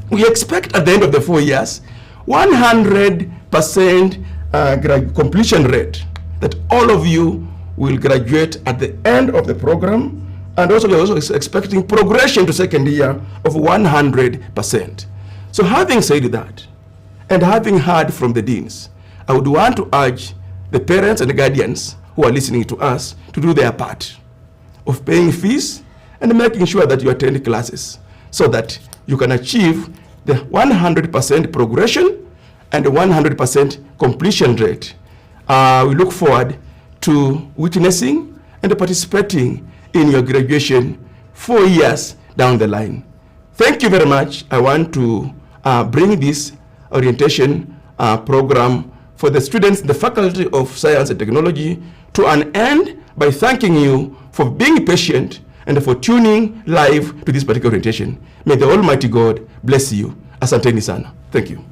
We expect at the end of the 4 years, 100% completion rate, that all of you will graduate at the end of the program. And also we're also expecting progression to second year of 100%. So having said that, and having heard from the deans, I would want to urge the parents and the guardians who are listening to us to do their part of paying fees and making sure that you attend classes so that you can achieve the 100% progression and the 100% completion rate. We look forward to witnessing and participating in your graduation 4 years down the line. Thank you very much. I want to bring this orientation program for the students in the Faculty of Science and Technology to an end by thanking you for being patient and for tuning live to this particular orientation. May the Almighty God bless you. Asanteni sana. Thank you.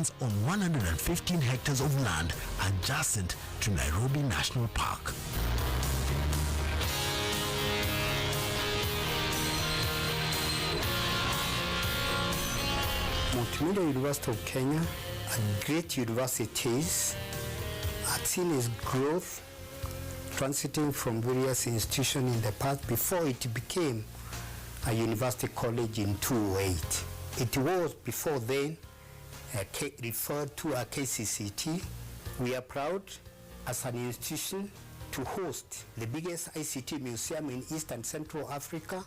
stands on 115 hectares of land adjacent to Nairobi National Park. Multimedia University of Kenya, a great university, has seen its growth transiting from various institutions in the past before it became a university college in 2008. It was before then referred to as KCCT. We are proud as an institution to host the biggest ICT museum in East and Central Africa,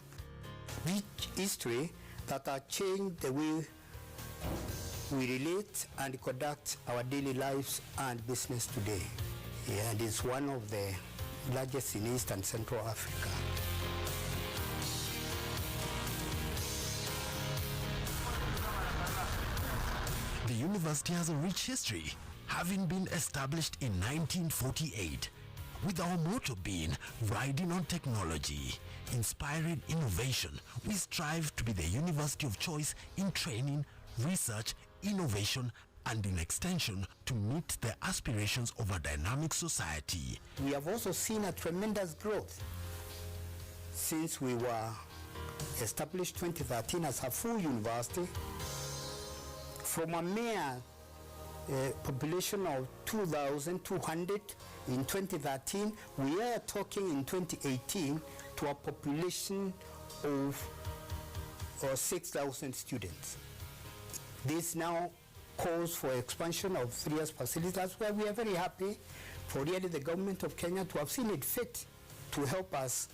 rich history that has changed the way we relate and conduct our daily lives and business today. And it's one of the largest in East and Central Africa. The university has a rich history, having been established in 1948, with our motto being riding on technology, inspiring innovation. We strive to be the university of choice in training, research, innovation, and in extension to meet the aspirations of a dynamic society. We have also seen a tremendous growth since we were established 2013 as a full university. From a mere population of 2,200 in 2013, we are talking in 2018 to a population of 6,000 students. This now calls for expansion of various facilities. That's why we are very happy for really the government of Kenya to have seen it fit to help us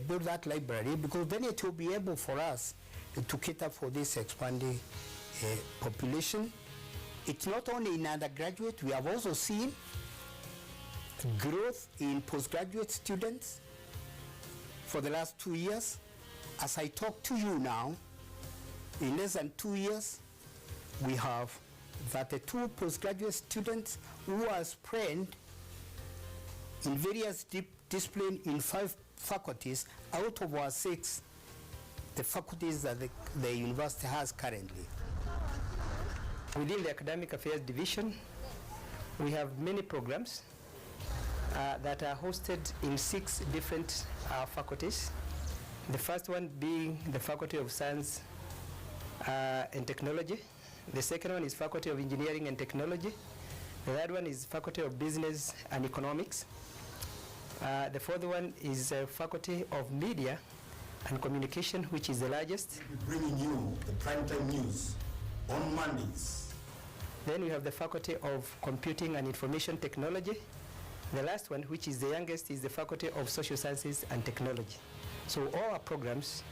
build that library, because then it will be able for us to cater for this expanding population. It's not only in undergraduate, we have also seen growth in postgraduate students for the last 2 years. As I talk to you now, in less than 2 years, we have 32 postgraduate students who are spread in various disciplines in 5 faculties out of our 6, the faculties that the university has currently. Within the Academic Affairs Division, we have many programs that are hosted in 6 different faculties. The first one being the Faculty of Science and Technology. The second one is Faculty of Engineering and Technology. The third one is Faculty of Business and Economics. The fourth one is Faculty of Media and Communication, which is the largest. We're bringing you the primetime news on Mondays. Then we have the Faculty of Computing and Information Technology. The last one, which is the youngest, is the Faculty of Social Sciences and Technology. So all our programs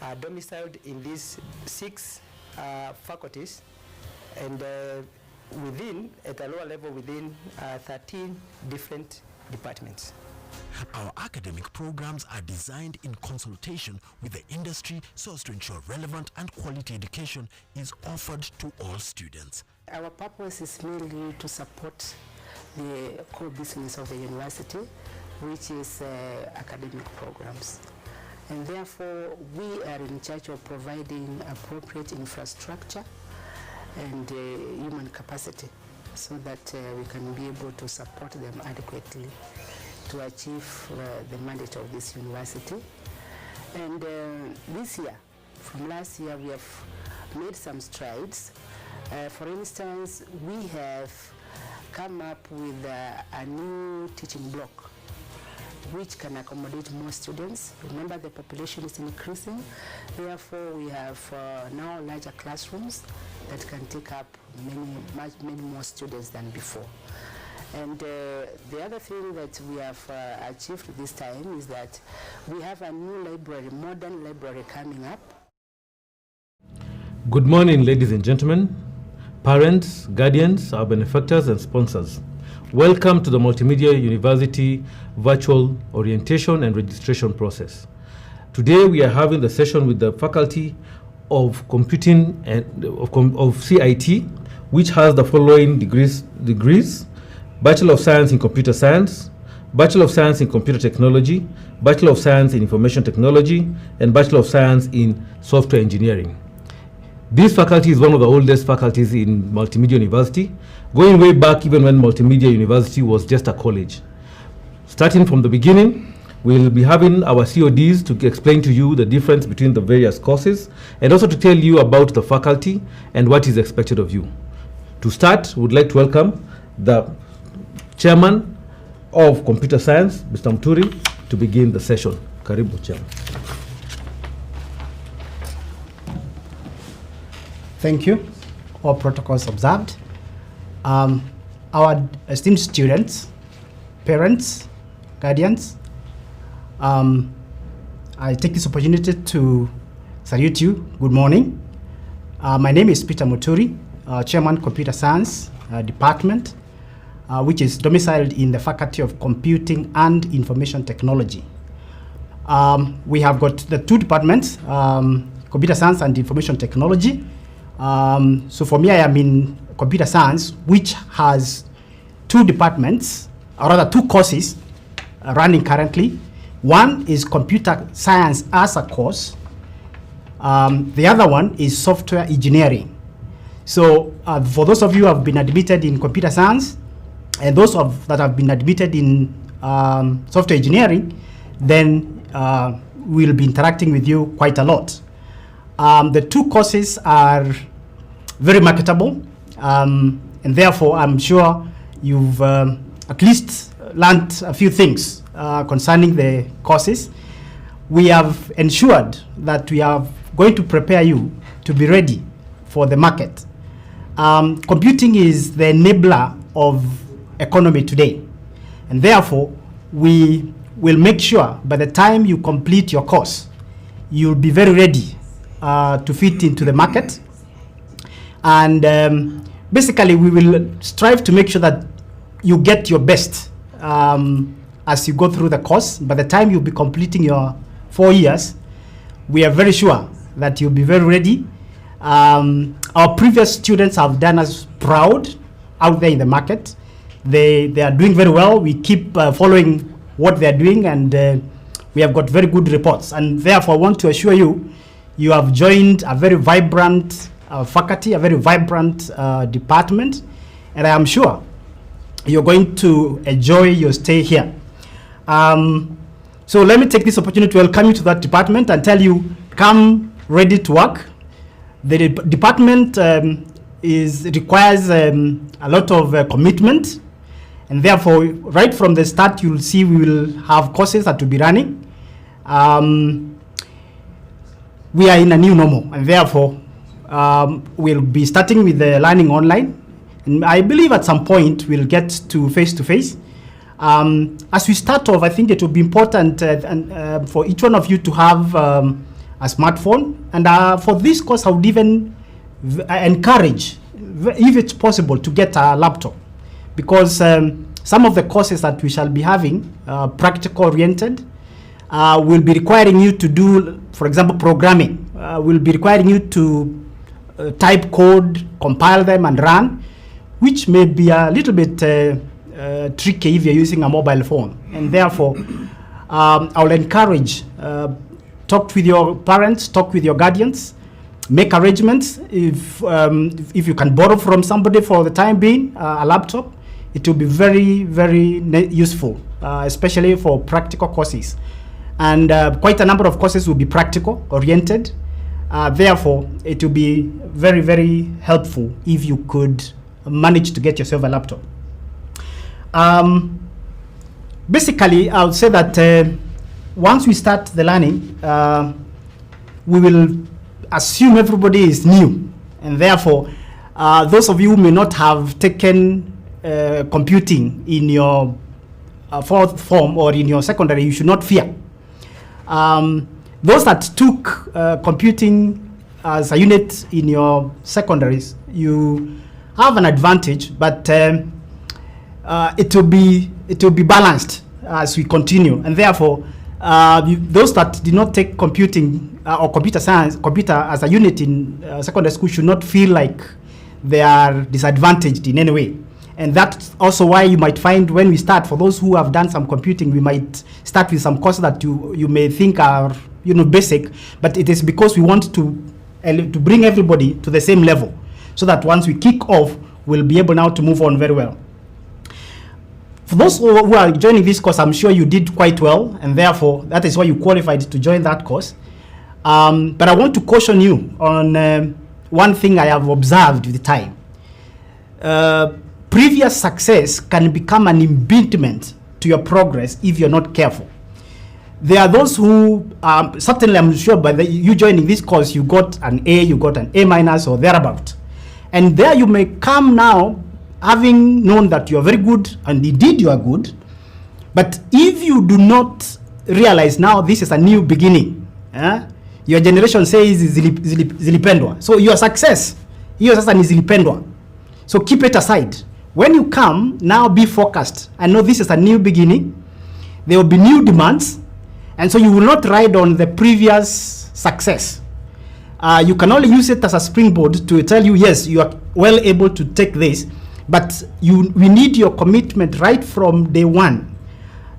are domiciled in these 6 faculties, and within, at a lower level, within 13 different departments. Our academic programs are designed in consultation with the industry so as to ensure relevant and quality education is offered to all students. Our purpose is mainly to support the core business of the university, which is academic programs. And therefore, we are in charge of providing appropriate infrastructure and human capacity so that we can be able to support them adequately to achieve the mandate of this university. And this year, from last year, we have made some strides. For instance, we have come up with a new teaching block which can accommodate more students. Remember, the population is increasing. Therefore, we have now larger classrooms that can take up many more students than before. And the other thing that we have achieved this time is that we have a new library, modern library coming up. Good morning, ladies and gentlemen, parents, guardians, our benefactors and sponsors. Welcome to the Multimedia University virtual orientation and registration process. Today we are having the session with the Faculty of Computing and of CIT, which has the following degrees: Bachelor of Science in Computer Science, Bachelor of Science in Computer Technology, Bachelor of Science in Information Technology, and Bachelor of Science in Software Engineering. This faculty is one of the oldest faculties in Multimedia University, going way back even when Multimedia University was just a college. Starting from the beginning, we'll be having our CODs to explain to you the difference between the various courses and also to tell you about the faculty and what is expected of you. To start, we would like to welcome the Chairman of Computer Science, Mr. Muturi, to begin the session. Karibu, Chairman. Thank you. All protocols observed. Our esteemed students, parents, guardians, I take this opportunity to salute you. Good morning. My name is Peter Muturi, Chairman Computer Science Department, which is domiciled in the Faculty of Computing and Information Technology. We have got the two departments, Computer Science and Information Technology. So for me, I am in Computer Science, which has two departments, or rather two courses running currently. One is Computer Science as a course. The other one is Software Engineering. So for those of you who have been admitted in Computer Science, and those that have been admitted in Software Engineering, then we'll be interacting with you quite a lot. The two courses are very marketable, and therefore I'm sure you've at least learned a few things concerning the courses. We have ensured that we are going to prepare you to be ready for the market. Computing is the enabler of economy today, and therefore we will make sure by the time you complete your course, you'll be very ready to fit into the market. And basically we will strive to make sure that you get your best as you go through the course. By the time you'll be completing your 4 years, we are very sure that you'll be very ready. Our previous students have done us proud out there in the market. They are doing very well. We keep following what they're doing, and we have got very good reports. And therefore I want to assure you, you have joined a very vibrant faculty, a very vibrant department, and I am sure you're going to enjoy your stay here. So let me take this opportunity to welcome you to that department and tell you, come ready to work. The department requires a lot of commitment, and therefore right from the start you'll see we will have courses that will be running. We are in a new normal, and therefore we'll be starting with the learning online, and I believe at some point we'll get to face-to-face. As we start off, I think it will be important for each one of you to have a smartphone, and for this course I would even encourage, if it's possible, to get a laptop, because some of the courses that we shall be having, practical oriented, will be requiring you to do, for example, programming. Will be requiring you to type code, compile them and run, which may be a little bit tricky if you're using a mobile phone. And therefore I will encourage, talk with your parents, talk with your guardians, make arrangements. If you can borrow from somebody for the time being a laptop, it will be very, very useful, especially for practical courses. And quite a number of courses will be practical oriented. Therefore, it will be very, very helpful if you could manage to get yourself a laptop. Basically, I would say that once we start the learning, we will assume everybody is new, and therefore those of you who may not have taken computing in your fourth form or in your secondary, you should not fear. Those that took computing as a unit in your secondaries, you have an advantage, but it will be balanced as we continue, and therefore those that did not take computing or computer science, computer as a unit in secondary school, should not feel like they are disadvantaged in any way. And that's also why you might find when we start, for those who have done some computing, we might start with some courses that you may think are basic, but it is because we want to to bring everybody to the same level, so that once we kick off, we'll be able now to move on very well. For those who are joining this course, I'm sure you did quite well, and therefore that is why you qualified to join that course. But I want to caution you on one thing I have observed with time. Previous success can become an impediment to your progress if you're not careful. There are those who, certainly I'm sure by you joining this course, you got an A, you got an A- or thereabout. And there you may come now having known that you're very good, and indeed you are good. But if you do not realize now this is a new beginning, your generation says zilipendwa. So your success, hiyo sasa ni zilipendwa. So keep it aside. When you come, now be focused. I know this is a new beginning. There will be new demands. And so you will not ride on the previous success. You can only use it as a springboard to tell you, yes, you are well able to take this. But we need your commitment right from day one.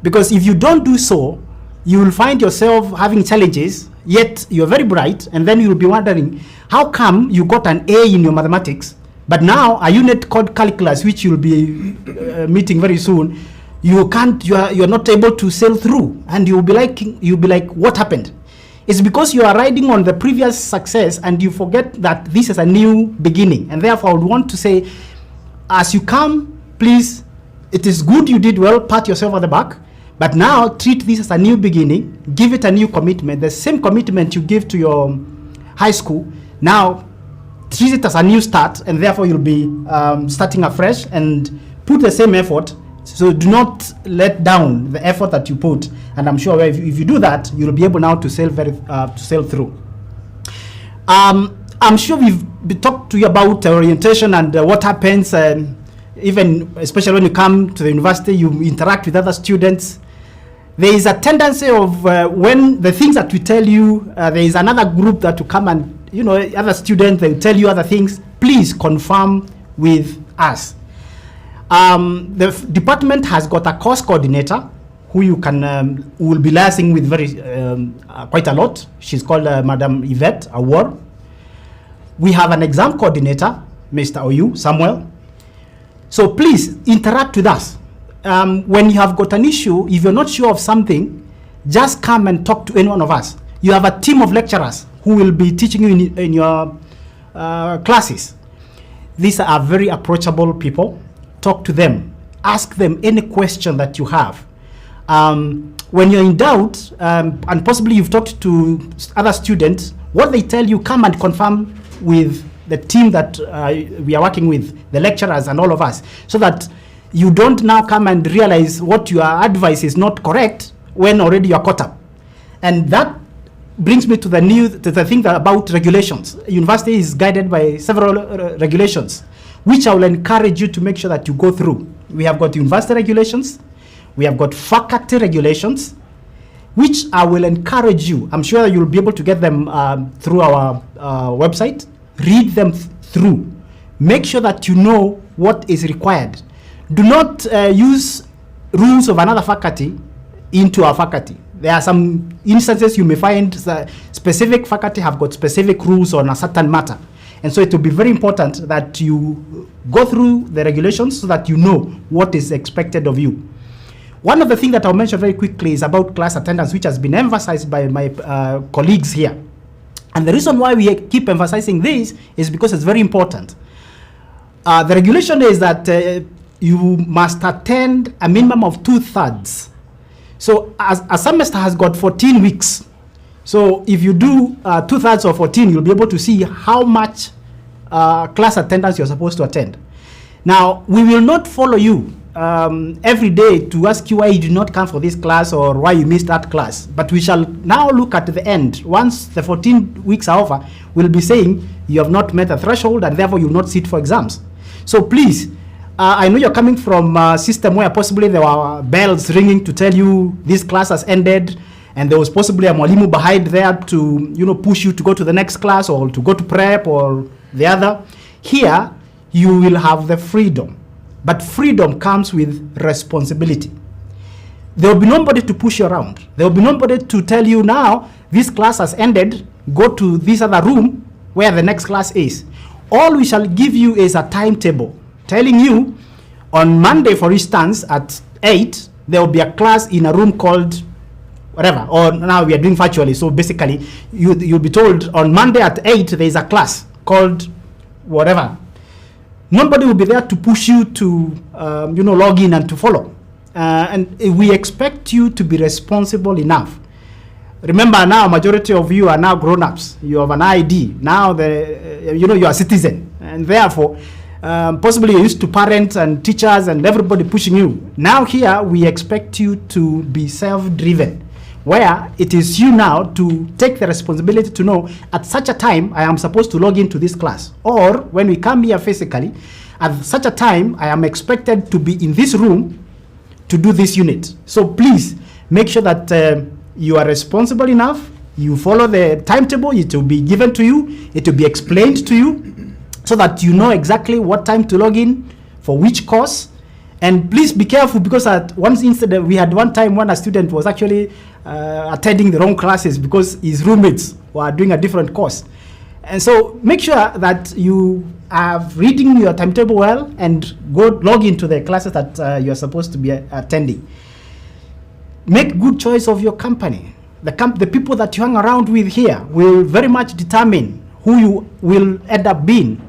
Because if you don't do so, you will find yourself having challenges, yet you're very bright, and then you'll be wondering, how come you got an A in your mathematics, but now a unit called calculus, which you'll be meeting very soon, you're not able to sail through, and you'll be like, what happened? It's because you are riding on the previous success, and you forget that this is a new beginning. And therefore, I would want to say, as you come, please, it is good you did well, pat yourself on the back, but now treat this as a new beginning, give it a new commitment, the same commitment you give to your high school. Now, treat it as a new start, and therefore you'll be starting afresh, and put the same effort. So do not let down the effort that you put, and I'm sure if you do that, you'll be able now to sail through. I'm sure we've talked to you about orientation and what happens, even especially when you come to the university, you interact with other students. There is a tendency of when the things that we tell you, there is another group that will come and, other students, they will tell you other things. Please confirm with us. The department has got a course coordinator who you can will be liaising with quite a lot. She's called Madam Yvette Awar. We have an exam coordinator, Mr. Oyu Samuel. So please interact with us. When you have got an issue, if you're not sure of something, just come and talk to any one of us. You have a team of lecturers who will be teaching you in your classes. These are very approachable people. Talk to them. Ask them any question that you have. When you're in doubt, and possibly you've talked to other students, what they tell you, come and confirm with the team that we are working with, the lecturers and all of us, so that you don't now come and realize what your advice is not correct when already you're caught up. And that brings me to the thing about regulations. University is guided by several regulations, which I will encourage you to make sure that you go through. We have got university regulations, we have got faculty regulations, which I will encourage you. I'm sure you'll be able to get them through our website. Read them through. Make sure that you know what is required. Do not use rules of another faculty into our faculty. There are some instances you may find that specific faculty have got specific rules on a certain matter. And so it will be very important that you go through the regulations so that you know what is expected of you. One of the things that I'll mention very quickly is about class attendance, which has been emphasized by my colleagues here. And the reason why we keep emphasizing this is because it's very important. The regulation is that you must attend a minimum of 2/3. So a semester has got 14 weeks. So if you do 2/3 of 14, you'll be able to see how much class attendance you're supposed to attend. Now, we will not follow you every day to ask you why you did not come for this class or why you missed that class. But we shall now look at the end. Once the 14 weeks are over, we'll be saying you have not met the threshold and therefore you will not sit for exams. So please, I know you're coming from a system where possibly there were bells ringing to tell you this class has ended, and there was possibly a mwalimu behind there to push you to go to the next class or to go to prep or the other. Here, you will have the freedom. But freedom comes with responsibility. There will be nobody to push you around. There will be nobody to tell you now, this class has ended, go to this other room where the next class is. All we shall give you is a timetable telling you on Monday, for instance, at 8, there will be a class in a room called whatever, or now we are doing virtually. So basically, you'll be told on Monday at 8, there is a class called whatever. Nobody will be there to push you to, log in and to follow. And we expect you to be responsible enough. Remember now, majority of you are now grown-ups. You have an ID. Now, you are a citizen. And therefore, possibly you're used to parents and teachers and everybody pushing you. Now here, we expect you to be self-driven, where it is you now to take the responsibility to know at such a time I am supposed to log into this class. Or when we come here physically, at such a time I am expected to be in this room to do this unit. So please make sure that you are responsible enough, you follow the timetable, it will be given to you, it will be explained to you so that you know exactly what time to log in for which course. And please be careful, because at one incident, we had one time when a student was actually attending the wrong classes because his roommates were doing a different course. And so make sure that you are reading your timetable well and go log into the classes that you're supposed to be attending. Make good choice of your company. The people that you hang around with here will very much determine who you will end up being.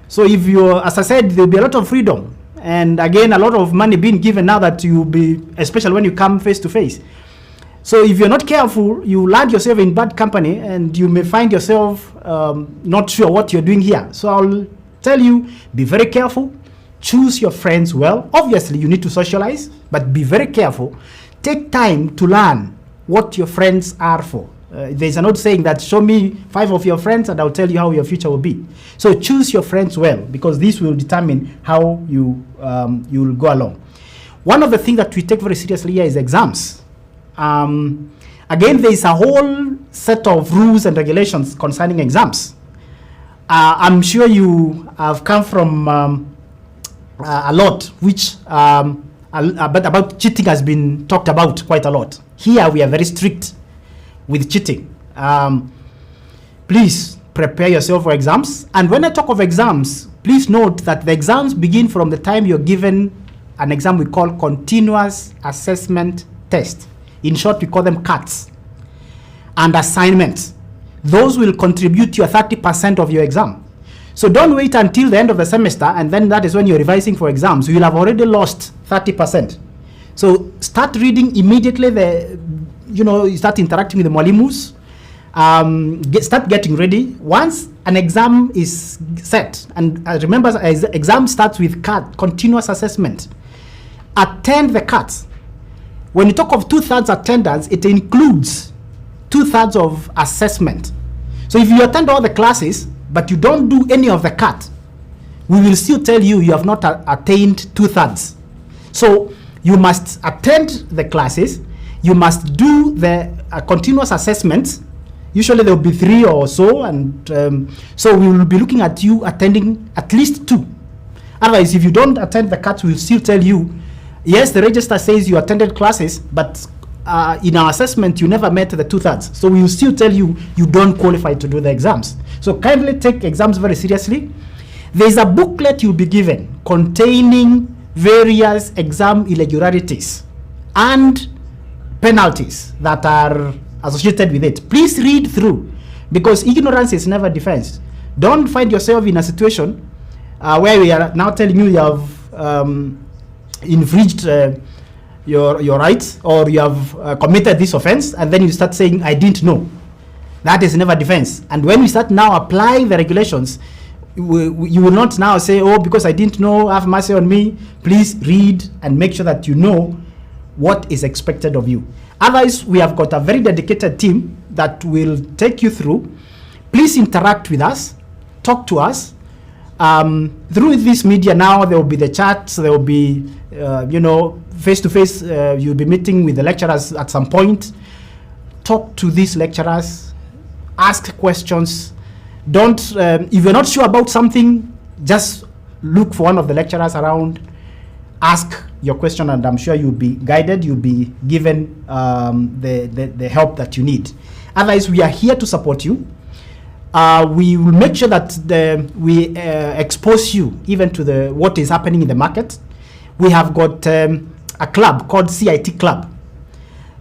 So if you're, as I said, there'll be a lot of freedom. And again, a lot of money being given now that you'll be, especially when you come face to face. So if you're not careful, you land yourself in bad company and you may find yourself not sure what you're doing here. So I'll tell you, be very careful, choose your friends well. Obviously, you need to socialize, but be very careful. Take time to learn what your friends are for. There's an old saying that show me 5 of your friends and I'll tell you how your future will be. So choose your friends well, because this will determine how you will go along. One of the things that we take very seriously here is exams. Again, there is a whole set of rules and regulations concerning exams. I'm sure you have come from a lot, which but about cheating has been talked about quite a lot. Here we are very strict with cheating. Please prepare yourself for exams. And when I talk of exams, please note that the exams begin from the time you're given an exam we call continuous assessment test. In short, we call them CATs. And assignments. Those will contribute to your 30% of your exam. So don't wait until the end of the semester and then that is when you're revising for exams. You will have already lost 30%. So start reading immediately. You start interacting with the mwalimus. Start getting ready. Once an exam is set, and remember, exam starts with CAT, continuous assessment. Attend the CAT. When you talk of 2/3 attendance, it includes 2/3 of assessment. So if you attend all the classes, but you don't do any of the CAT, we will still tell you you have not attained 2/3. So you must attend the classes, you must do the continuous assessments. Usually there will be 3 or so, and so we will be looking at you attending at least 2. Otherwise, if you don't attend the CAT, we will still tell you, yes, the register says you attended classes, but in our assessment, you never met the 2/3. So we will still tell you you don't qualify to do the exams. So kindly take exams very seriously. There is a booklet you'll be given containing various exam irregularities and penalties that are associated with it. Please read through, because ignorance is never defense. Don't find yourself in a situation where we are now telling you have infringed your rights, or you have committed this offense, and then you start saying, I didn't know. That is never defense. And when we start now applying the regulations, you will not now say, oh, because I didn't know, have mercy on me. Please read and make sure that you know what is expected of you. Otherwise, we have got a very dedicated team that will take you through. Please interact with us, talk to us. Through this media now, there will be the chats, there will be, face-to-face, you'll be meeting with the lecturers at some point. Talk to these lecturers, ask questions. Don't, if you're not sure about something, just look for one of the lecturers around, ask your question, and I'm sure you'll be guided, you'll be given the help that you need. Otherwise, we are here to support you. we will make sure that we expose you even to what is happening in the market. We have got a club called Cit Club.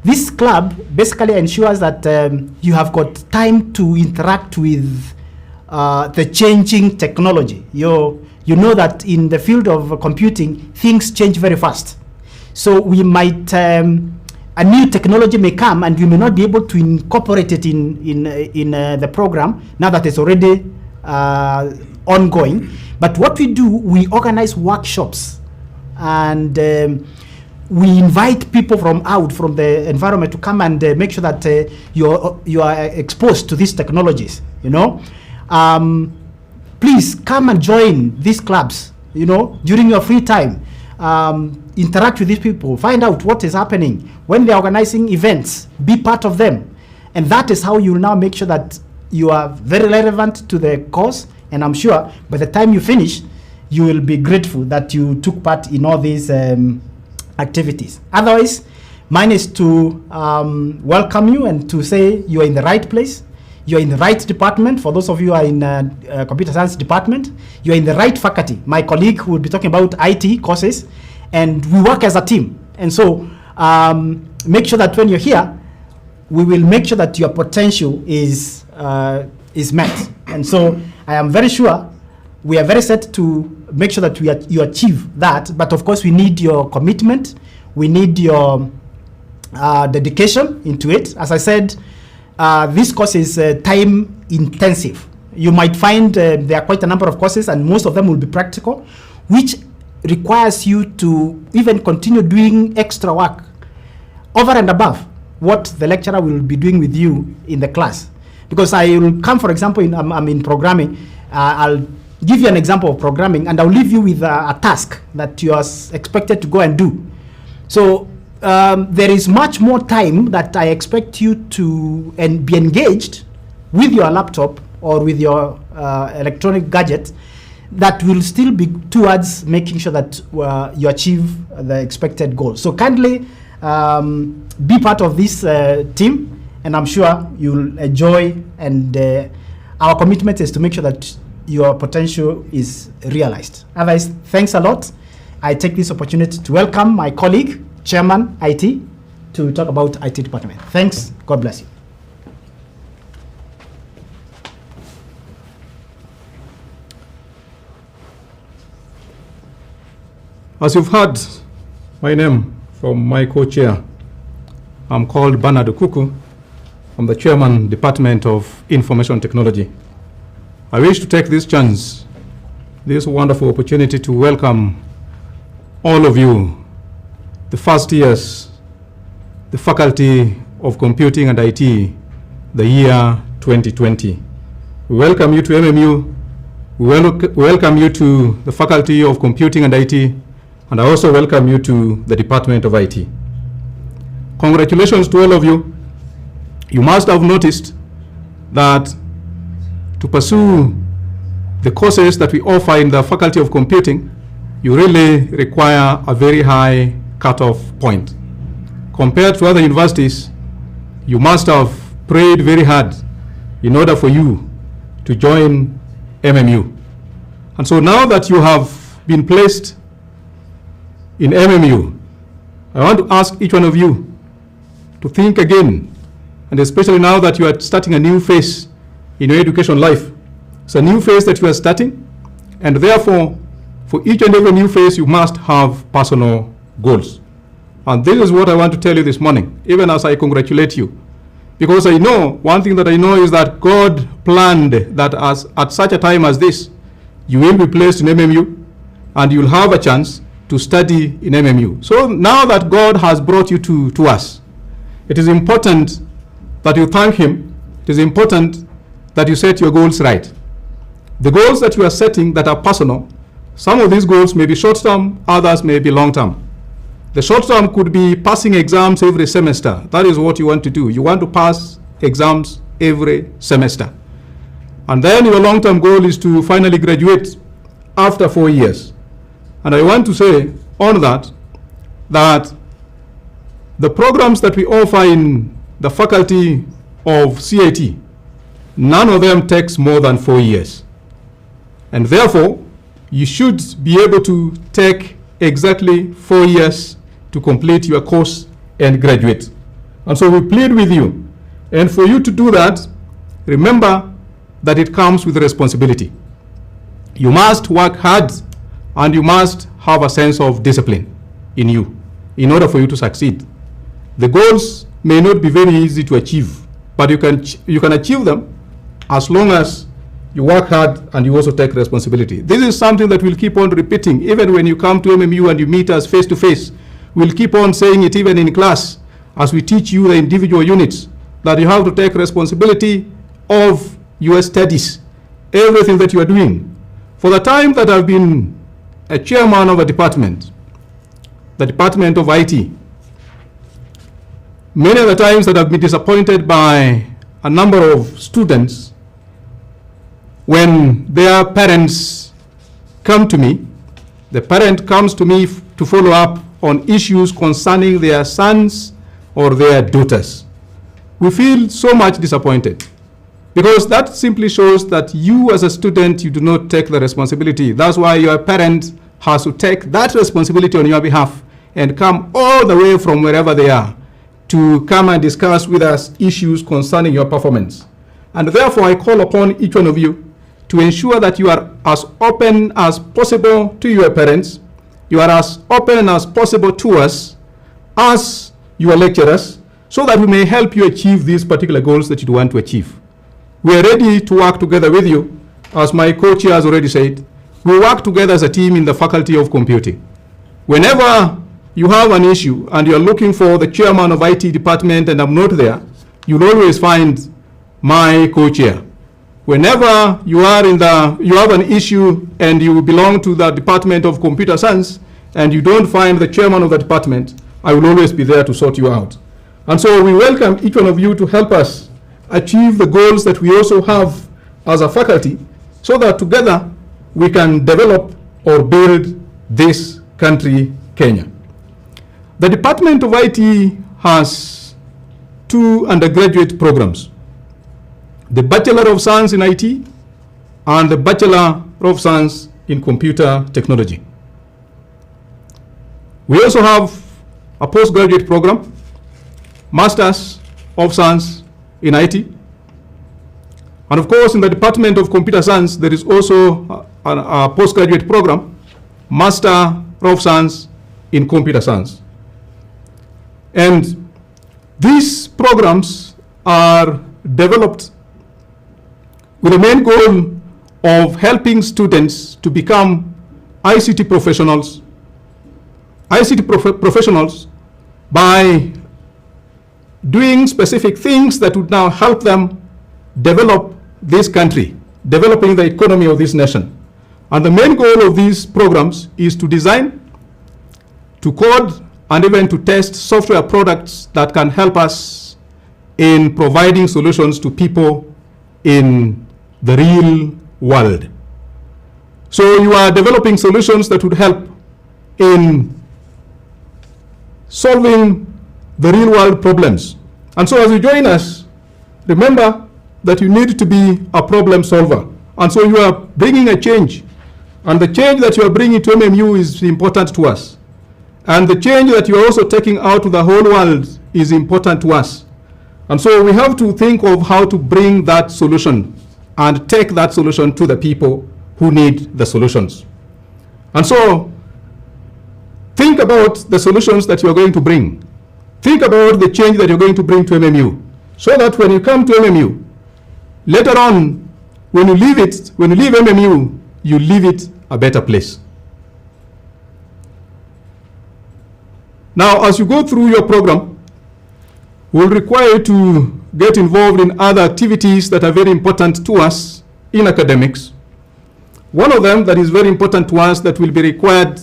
This club basically ensures that you have got time to interact with the changing technology. You know that in the field of computing, things change very fast. So we might, a new technology may come and we may not be able to incorporate it in the program now that it's already ongoing. But what we do, we organize workshops and we invite people from the environment to come and make sure that you are exposed to these technologies, Please come and join these clubs, during your free time. Interact with these people, find out what is happening. When they're organizing events, be part of them. And that is how you will now make sure that you are very relevant to the cause. And I'm sure by the time you finish, you will be grateful that you took part in all these activities. Otherwise, mine is to welcome you and to say you are in the right place. You're in the right department. For those of you who are in computer science department, you're in the right faculty. My colleague who will be talking about IT courses, and we work as a team. And so make sure that when you're here, we will make sure that your potential is met. And so I am very sure we are very set to make sure that you achieve that. But of course, we need your commitment. We need your dedication into it. As I said, this course is time intensive. You might find there are quite a number of courses, and most of them will be practical, which requires you to even continue doing extra work over and above what the lecturer will be doing with you in the class. Because I will come, for example, I'm in programming. I'll give you an example of programming, and I'll leave you with a task that you are expected to go and do. So there is much more time that I expect you to be engaged with your laptop or with your electronic gadget that will still be towards making sure that you achieve the expected goal. So kindly be part of this team, and I'm sure you'll enjoy, and our commitment is to make sure that your potential is realized. Otherwise, thanks a lot. I take this opportunity to welcome my colleague, Chairman IT, to talk about IT department. Thanks. God bless you. As you've heard my name from my co-chair, I'm called Bernard Okuku. I'm the Chairman, Department of Information Technology. I wish to take this chance, this wonderful opportunity to welcome all of you, the first years, the Faculty of Computing and IT, the year 2020. We welcome you to MMU. We welcome you to the Faculty of Computing and IT, and I also welcome you to the Department of IT. Congratulations to all of you. You must have noticed that to pursue the courses that we offer in the Faculty of Computing, you really require a very high cutoff point. Compared to other universities, you must have prayed very hard in order for you to join MMU. And so now that you have been placed in MMU, I want to ask each one of you to think again, and especially now that you are starting a new phase in your education life. It's a new phase that you are starting, and therefore, for each and every new phase, you must have personal goals. And this is what I want to tell you this morning, even as I congratulate you. Because I know, one thing that I know is that God planned that at such a time as this, you will be placed in MMU, and you'll have a chance to study in MMU. So now that God has brought you to us, it is important that you thank Him. It is important that you set your goals right. The goals that you are setting that are personal, some of these goals may be short-term, others may be long-term. The short-term could be passing exams every semester. That is what you want to do. You want to pass exams every semester. And then your long-term goal is to finally graduate after 4 years. And I want to say on that the programs that we offer in the Faculty of CIT none of them takes more than 4 years. And therefore, you should be able to take exactly 4 years to complete your course and graduate. And so we plead with you. And for you to do that, remember that it comes with responsibility. You must work hard and you must have a sense of discipline in you in order for you to succeed. The goals may not be very easy to achieve, but you can achieve them as long as you work hard and you also take responsibility. This is something that we'll keep on repeating even when you come to MMU and you meet us face to face. We'll keep on saying it even in class as we teach you the individual units, that you have to take responsibility of your studies, everything that you are doing. For the time that I've been a chairman of a department, the Department of IT, many of the times that I've been disappointed by a number of students when their parents come to me. The parent comes to me to follow up on issues concerning their sons or their daughters. We feel so much disappointed because that simply shows that you as a student, you do not take the responsibility. That's why your parent has to take that responsibility on your behalf and come all the way from wherever they are to come and discuss with us issues concerning your performance. And therefore, I call upon each one of you to ensure that you are as open as possible to your parents, you are as open as possible to us as your lecturers, so that we may help you achieve these particular goals that you want to achieve. We are ready to work together with you. As my co-chair has already said, we work together as a team in the Faculty of Computing. Whenever you have an issue and you're looking for the chairman of IT department and I'm not there, you'll always find my co-chair. Whenever you have an issue and you belong to the Department of Computer Science and you don't find the chairman of the department, I will always be there to sort you out. And so we welcome each one of you to help us achieve the goals that we also have as a faculty, so that together we can develop or build this country, Kenya. The Department of IT has 2 undergraduate programs: the Bachelor of Science in IT and the Bachelor of Science in Computer Technology. We also have a postgraduate program, Masters of Science in IT. And of course, in the Department of Computer Science, there is also a postgraduate program, Master of Science in Computer Science. And these programs are developed with the main goal of helping students to become ICT professionals by doing specific things that would now help them develop this country, developing the economy of this nation. And the main goal of these programs is to design, to code, and even to test software products that can help us in providing solutions to people in the real world. So you are developing solutions that would help in solving the real world problems. And so as you join us, remember that you need to be a problem solver. And so you are bringing a change. And the change that you are bringing to MMU is important to us. And the change that you are also taking out to the whole world is important to us. And so we have to think of how to bring that solution and take that solution to the people who need the solutions. And so think about the solutions that you are going to bring. Think about the change that you're going to bring to MMU, so that when you come to MMU, later on, when you leave MMU, you leave it a better place. Now, as you go through your program, we'll require you to get involved in other activities that are very important to us in academics. One of them that is very important to us that will be required,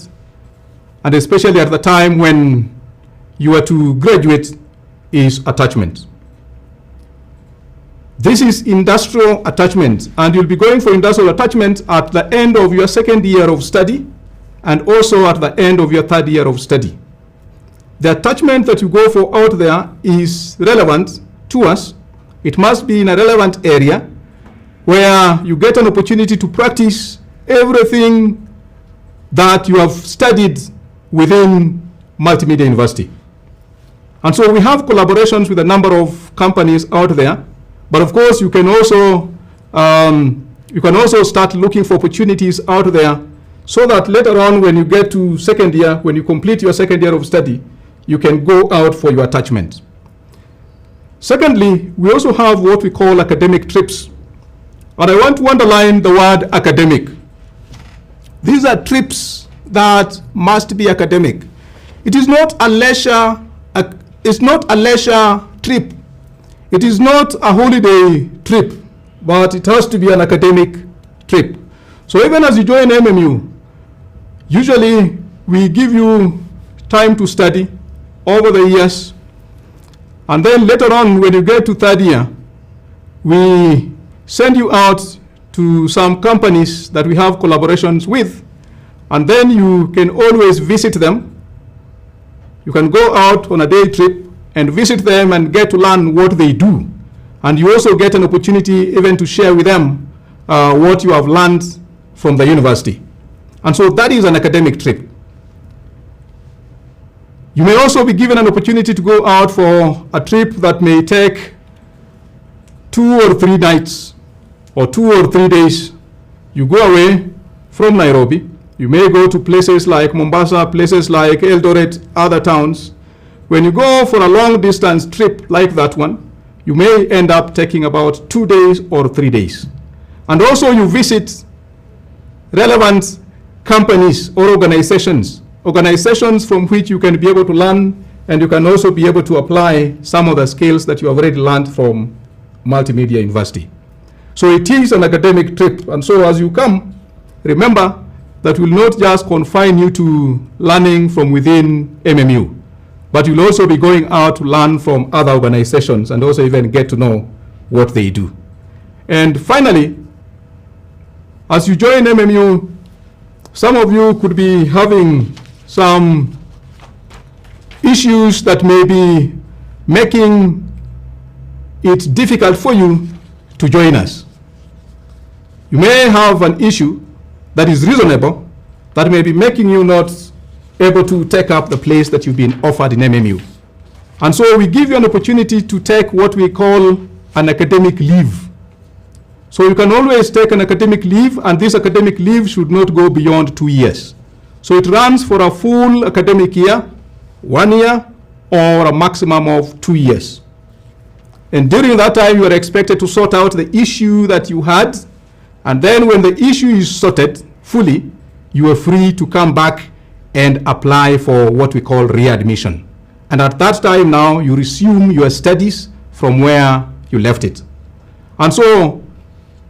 and especially at the time when you are to graduate, is attachment. This is industrial attachment, and you'll be going for industrial attachment at the end of your second year of study and also at the end of your third year of study. The attachment that you go for out there is relevant to us. It must be in a relevant area, where you get an opportunity to practice everything that you have studied within Multimedia University. And so we have collaborations with a number of companies out there, but of course you can also start looking for opportunities out there so that later on when you get to second year, when you complete your second year of study, you can go out for your attachment. Secondly, we also have what we call academic trips. And I want to underline the word academic. These are trips that must be academic. It is not a leisure, it's not a leisure trip. It is not a holiday trip, but it has to be an academic trip. So even as you join MMU, usually we give you time to study over the years, and then later on when you get to third year, we send you out to some companies that we have collaborations with, and then you can always visit them. You can go out on a day trip and visit them and get to learn what they do. And you also get an opportunity even to share with them what you have learned from the university. And so that is an academic trip. You may also be given an opportunity to go out for a trip that may take 2 or 3 nights or 2 or 3 days. You go away from Nairobi. You may go to places like Mombasa, places like Eldoret, other towns. When you go for a long distance trip like that one, you may end up taking about 2 days or 3 days. And also you visit relevant companies or organizations from which you can be able to learn, and you can also be able to apply some of the skills that you have already learned from Multimedia University. So it is an academic trip, and so as you come, remember that will not just confine you to learning from within MMU, but you'll also be going out to learn from other organizations and also even get to know what they do. And finally, as you join MMU, some of you could be having some issues that may be making it difficult for you to join us. You may have an issue that is reasonable that may be making you not able to take up the place that you've been offered in MMU. And so we give you an opportunity to take what we call an academic leave. So you can always take an academic leave, and this academic leave should not go beyond 2 years. So it runs for a full academic year, 1 year, or a maximum of 2 years. And during that time, you are expected to sort out the issue that you had, and then when the issue is sorted fully, you are free to come back and apply for what we call readmission. And at that time now, you resume your studies from where you left it. And so,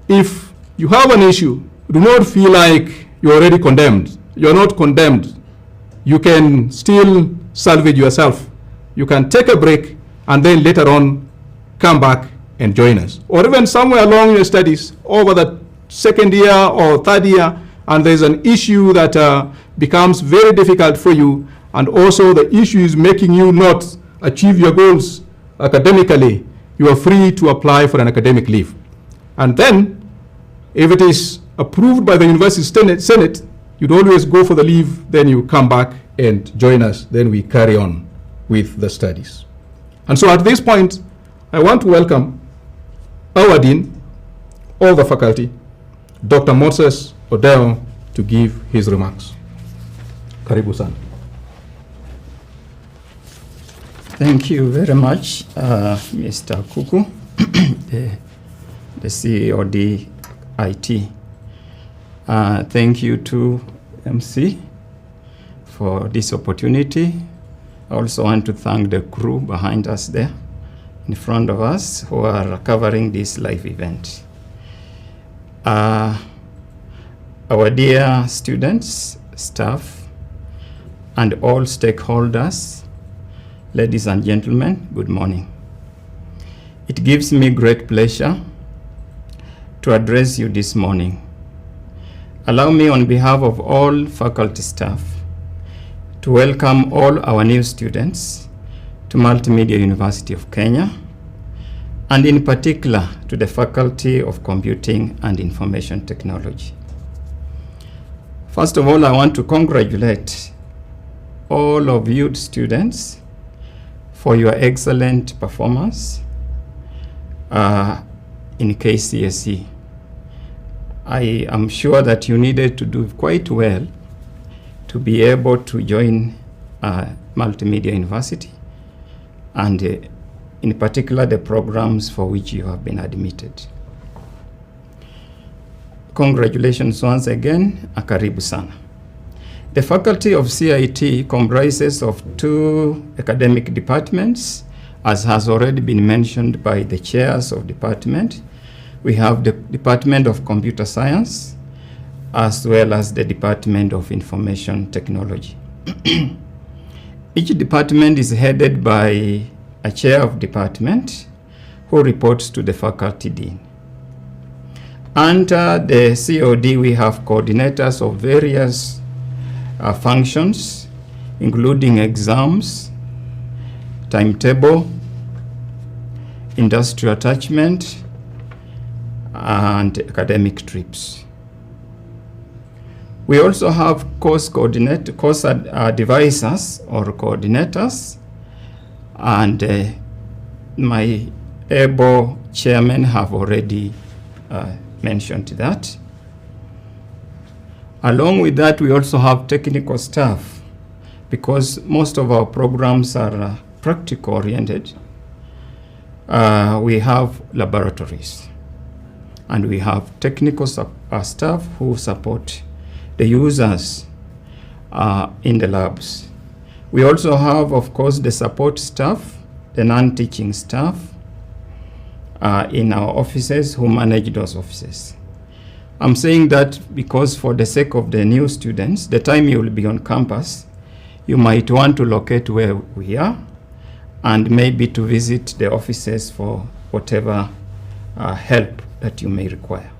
if you have an issue, do not feel like you're already condemned. You're not condemned. You can still salvage yourself. You can take a break and then later on come back and join us. Or even somewhere along your studies, over the second year or third year, and there's an issue that becomes very difficult for you, and also the issue is making you not achieve your goals academically, you are free to apply for an academic leave. And then, if it is approved by the University Senate, you'd always go for the leave, then you come back and join us, then we carry on with the studies. And so at this point, I want to welcome our Dean, all the faculty, Dr. Moses Odeo, to give his remarks. Karibu sana. Thank you very much, Mr. Kuku, the COD IT. Thank you to MC for this opportunity. I also want to thank the crew behind us there, in front of us, who are covering this live event. Our dear students, staff, and all stakeholders, ladies and gentlemen, good morning. It gives me great pleasure to address you this morning. Allow me, on behalf of all faculty staff, to welcome all our new students to Multimedia University of Kenya, and in particular to the Faculty of Computing and Information Technology. First of all, I want to congratulate all of you students for your excellent performance in KCSE. I am sure that you needed to do quite well to be able to join Multimedia University, and in particular the programs for which you have been admitted. Congratulations once again, karibu sana. The Faculty of CIT comprises of 2 academic departments, as has already been mentioned by the chairs of department. We have the Department of Computer Science, as well as the Department of Information Technology. Each department is headed by a chair of department who reports to the faculty dean. Under the COD, we have coordinators of various functions, including exams, timetable, industry attachment, and academic trips. We also have course advisors or coordinators, and my able chairman have already mentioned that. Along with that, we also have technical staff, because most of our programs are practical oriented. We have laboratories, and we have technical staff who support the users in the labs. We also have, of course, the support staff, the non-teaching staff in our offices who manage those offices. I'm saying that because for the sake of the new students, the time you will be on campus, you might want to locate where we are and maybe to visit the offices for whatever help that you may require.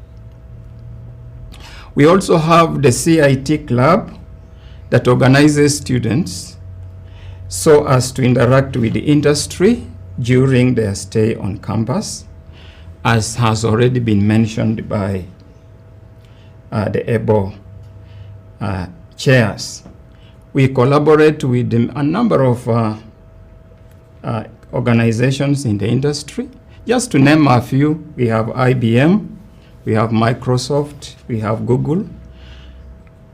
We also have the Cit Club that organizes students so as to interact with the industry during their stay on campus, as has already been mentioned by the able chairs. We collaborate with a number of organizations in the industry. Just to name a few, we have IBM, we have Microsoft, we have Google,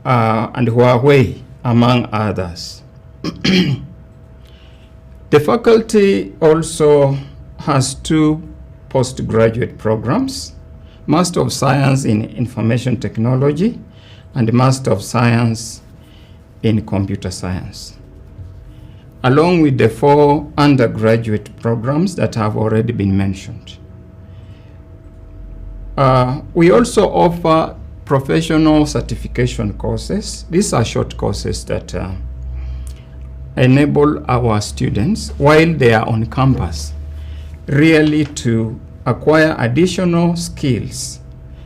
and Huawei, among others. The faculty also has 2 postgraduate programs, Master of Science in Information Technology and Master of Science in Computer Science, along with the 4 undergraduate programs that have already been mentioned. We also offer professional certification courses. These are short courses that enable our students, while they are on campus, really to acquire additional skills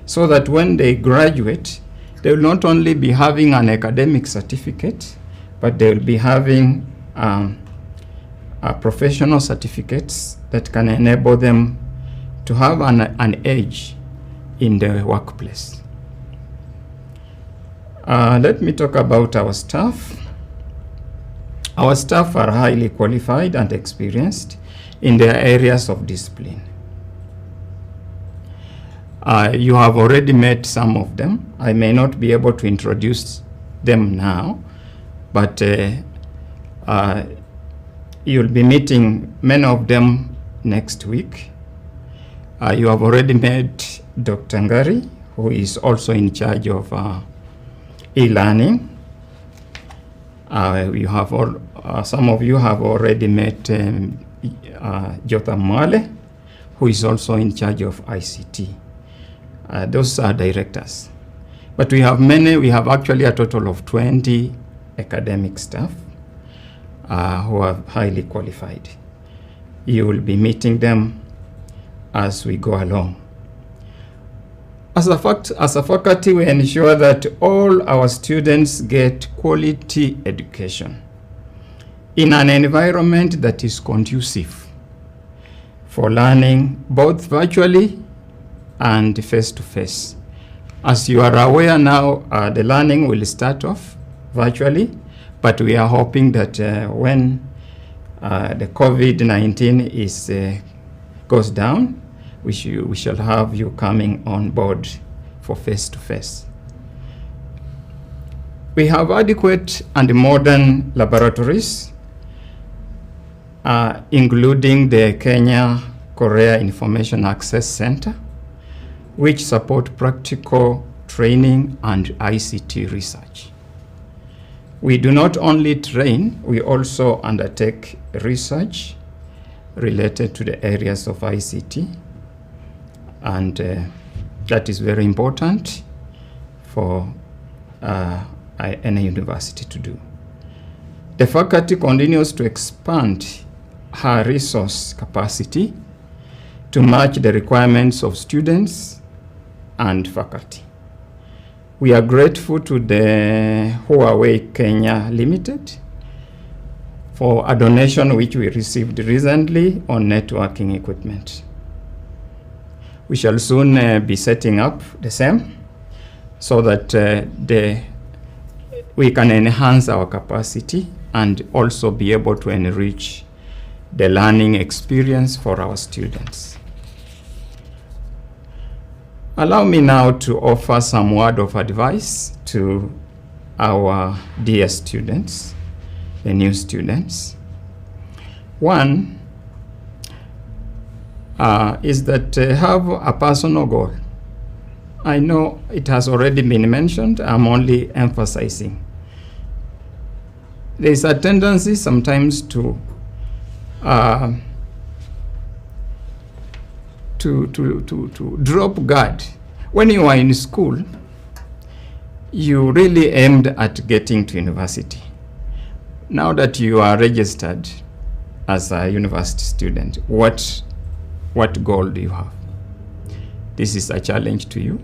so that when they graduate, they will not only be having an academic certificate, but they will be having professional certificates that can enable them to have an edge in the workplace. Let me talk about our staff. Our staff are highly qualified and experienced in their areas of discipline. You have already met some of them. I may not be able to introduce them now, but you'll be meeting many of them next week. You have already met Dr. Ngari, who is also in charge of e-learning. Some of you have already met Jota Mwale, who is also in charge of ICT. Those are directors. But we have many, we have actually a total of 20 academic staff who are highly qualified. You will be meeting them as we go along. As a faculty, we ensure that all our students get quality education in an environment that is conducive for learning both virtually and face-to-face. As you are aware now, the learning will start off virtually, but we are hoping that when the COVID-19 goes down, we shall have you coming on board for face-to-face. We have adequate and modern laboratories, including the Kenya-Korea Information Access Center, which support practical training and ICT research. We do not only train, we also undertake research related to the areas of ICT, and that is very important for any university to do. The faculty continues to expand her resource capacity to match the requirements of students and faculty. We are grateful to the Huawei Kenya Limited for a donation which we received recently on networking equipment. We shall soon be setting up the same so that we can enhance our capacity and also be able to enrich the learning experience for our students. Allow me now to offer some word of advice to our dear students, the new students. One is that have a personal goal. I know it has already been mentioned, I'm only emphasizing. There is a tendency sometimes to drop guard. When you are in school, you really aimed at getting to university. Now that you are registered as a university student, what goal do you have? This is a challenge to you.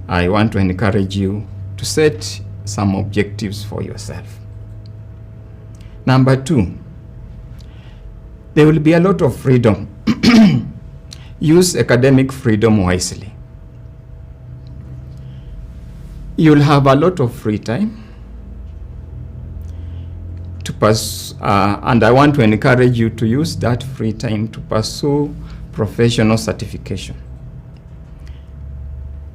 I want to encourage you to set some objectives for yourself. Number 2, there will be a lot of freedom. Use academic freedom wisely. You'll have a lot of free time to pursue, and I want to encourage you to use that free time to pursue professional certification.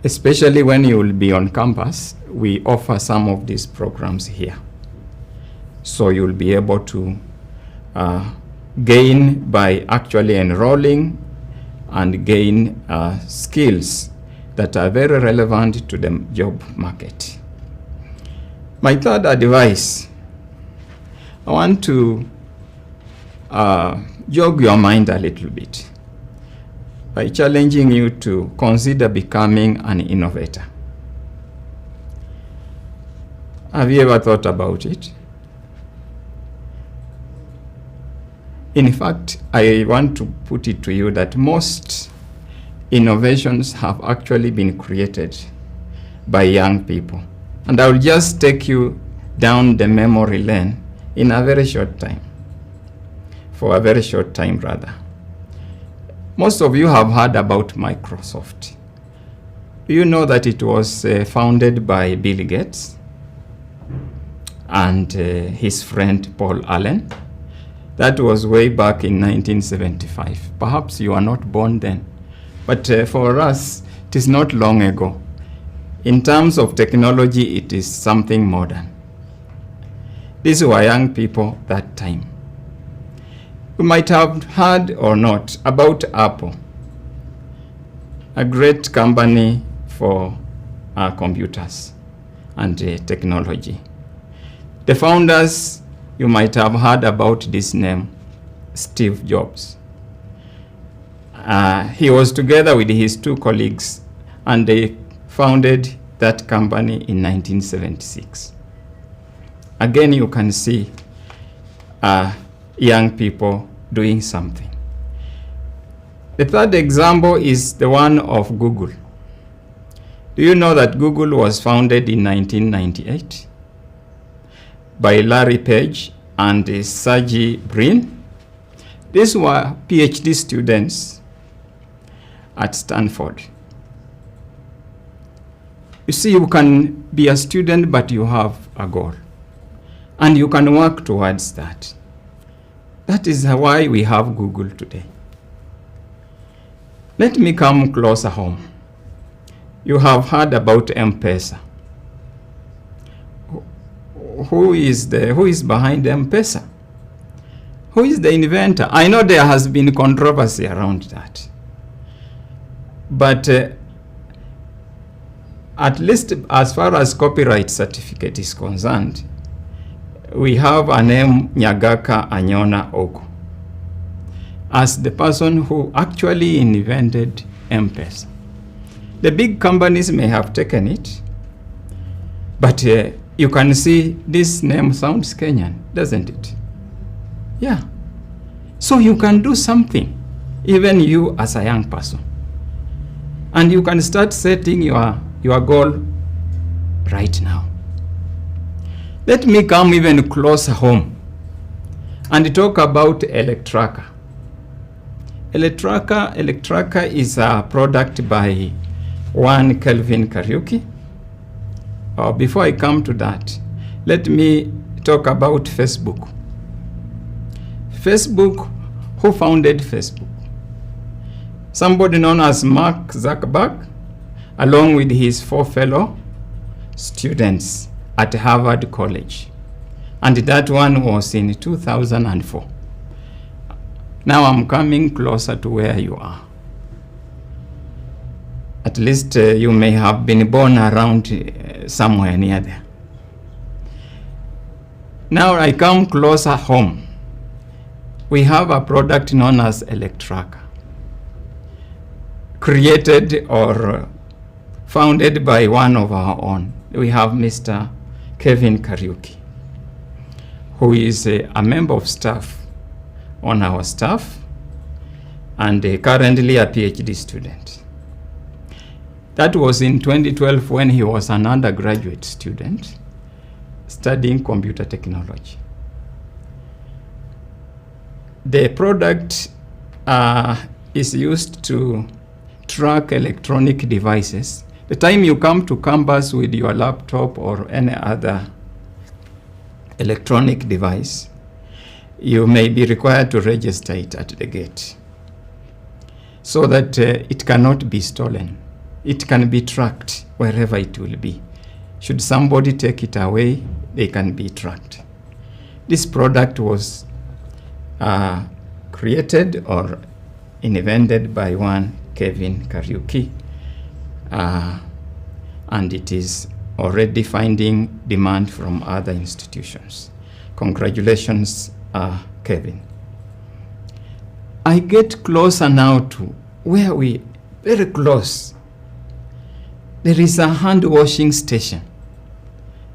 Especially when you will be on campus, we offer some of these programs here. So you'll be able to gain by actually enrolling and gain skills that are very relevant to the job market. My third advice, I want to jog your mind a little bit by challenging you to consider becoming an innovator. Have you ever thought about it? In fact, I want to put it to you that most innovations have actually been created by young people. And I will just take you down the memory lane in a very short time, for a very short time rather. Most of you have heard about Microsoft. Do you know that it was founded by Bill Gates and his friend Paul Allen? That was way back in 1975. Perhaps you are not born then, but for us, it is not long ago. In terms of technology, it is something modern. These were young people that time. You might have heard or not about Apple, a great company for computers and technology. The founders, you might have heard about this name, Steve Jobs. He was together with his 2 colleagues and they founded that company in 1976. Again, you can see young people doing something. The third example is the one of Google. Do you know that Google was founded in 1998 by Larry Page and Sergey Brin? These were PhD students at Stanford. You see, you can be a student, but you have a goal. And you can work towards that. That is why we have Google today. Let me come closer home. You have heard about M-Pesa. Who is behind M-Pesa? Who is the inventor? I know there has been controversy around that. But at least as far as copyright certificate is concerned, we have a name, Nyagaka Anyona Ogu, as the person who actually invented M-Pesa. The big companies may have taken it, but you can see this name sounds Kenyan, doesn't it? Yeah. So you can do something, even you as a young person. And you can start setting your goal right now. Let me come even closer home and talk about Electraca. Electraca is a product by one Kelvin Kariuki. Before I come to that, let me talk about Facebook. Facebook, who founded Facebook? Somebody known as Mark Zuckerberg, along with his 4 fellow students at Harvard College. And that one was in 2004. Now I'm coming closer to where you are. At least you may have been born around somewhere near there. Now I come closer home. We have a product known as Electraca, created or founded by one of our own. We have Mr. Kevin Kariuki, who is a member of staff on our staff and currently a PhD student. That was in 2012 when he was an undergraduate student studying computer technology. The product is used to track electronic devices. The time you come to campus with your laptop or any other electronic device, you may be required to register it at the gate so that it cannot be stolen. It can be tracked wherever it will be. Should somebody take it away, they can be tracked. This product was created or invented by one Kevin Kariuki, and it is already finding demand from other institutions. Congratulations, Kevin. I get closer now to where we, very close. There is a hand washing station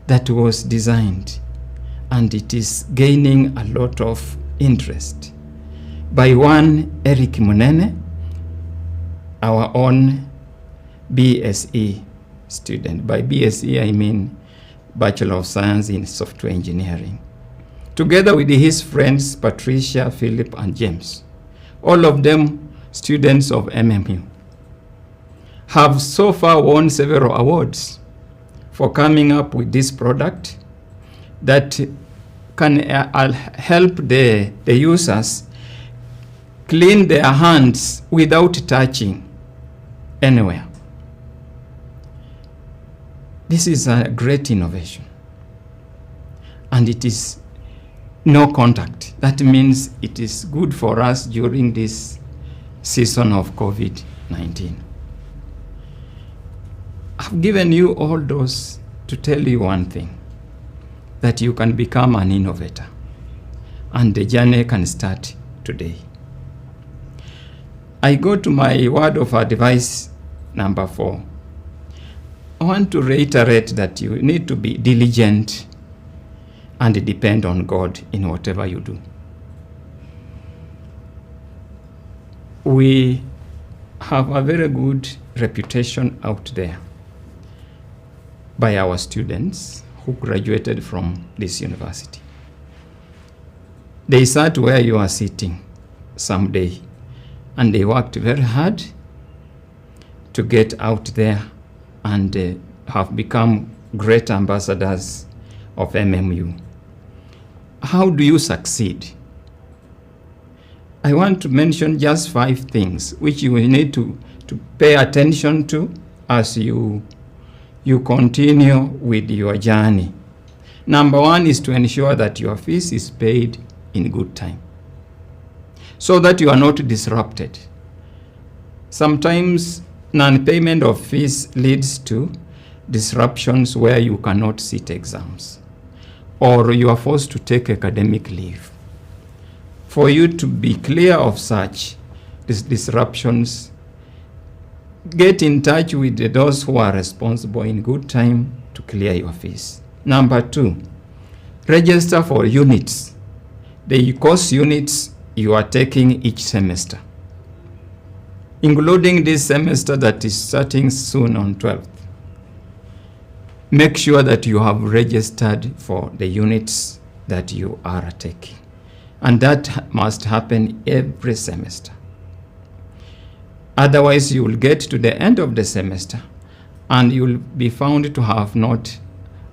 that was designed, and it is gaining a lot of interest by one Eric Munene, our own BSE student. By BSE, I mean Bachelor of Science in Software Engineering. Together with his friends, Patricia, Philip, and James, all of them students of MMU, have so far won several awards for coming up with this product that can help the users clean their hands without touching anywhere. This is a great innovation, and it is no contact. That means it is good for us during this season of COVID-19. I've given you all those to tell you one thing, that you can become an innovator, and the journey can start today. I go to my word of advice number 4. I want to reiterate that you need to be diligent and depend on God in whatever you do. We have a very good reputation out there by our students who graduated from this university. They sat where you are sitting someday. And they worked very hard to get out there and have become great ambassadors of MMU. How do you succeed? I want to mention just 5 things which you will need to pay attention to as you continue with your journey. Number 1 is to ensure that your fees is paid in good time, so that you are not disrupted. Sometimes non-payment of fees leads to disruptions where you cannot sit exams, or you are forced to take academic leave. For you to be clear of such disruptions, get in touch with those who are responsible in good time to clear your fees. Number 2, register for units, the course units you are taking each semester, including this semester that is starting soon on 12th. Make sure that you have registered for the units that you are taking. And that must happen every semester. Otherwise, you will get to the end of the semester and you will be found to have not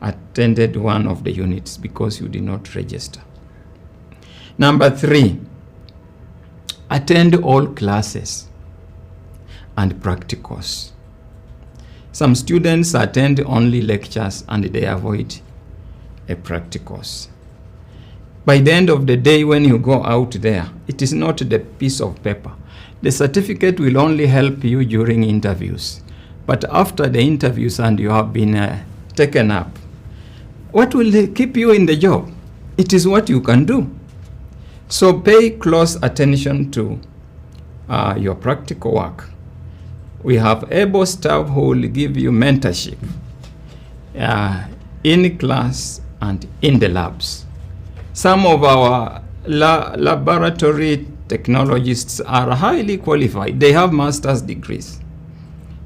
attended one of the units because you did not register. Number 3, attend all classes and practicals. Some students attend only lectures and they avoid a practicals. By the end of the day, when you go out there, it is not the piece of paper. The certificate will only help you during interviews. But after the interviews and you have been taken up, what will keep you in the job? It is what you can do. So pay close attention to your practical work. We have able staff who will give you mentorship in class and in the labs. Some of our laboratory technologists are highly qualified. They have master's degrees.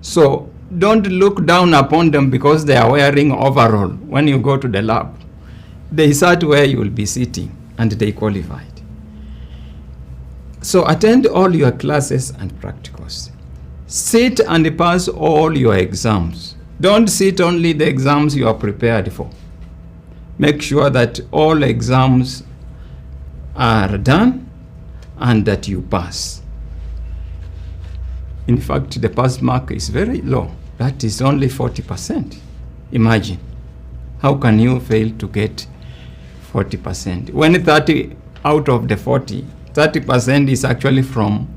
So don't look down upon them because they are wearing overall. When you go to the lab, they sat where you will be sitting and they qualified. So attend all your classes and practicals. Sit and pass all your exams. Don't sit only the exams you are prepared for. Make sure that all exams are done and that you pass. In fact, the pass mark is very low. That is only 40%. Imagine. How can you fail to get 40%? When 30 out of the 40, 30% is actually from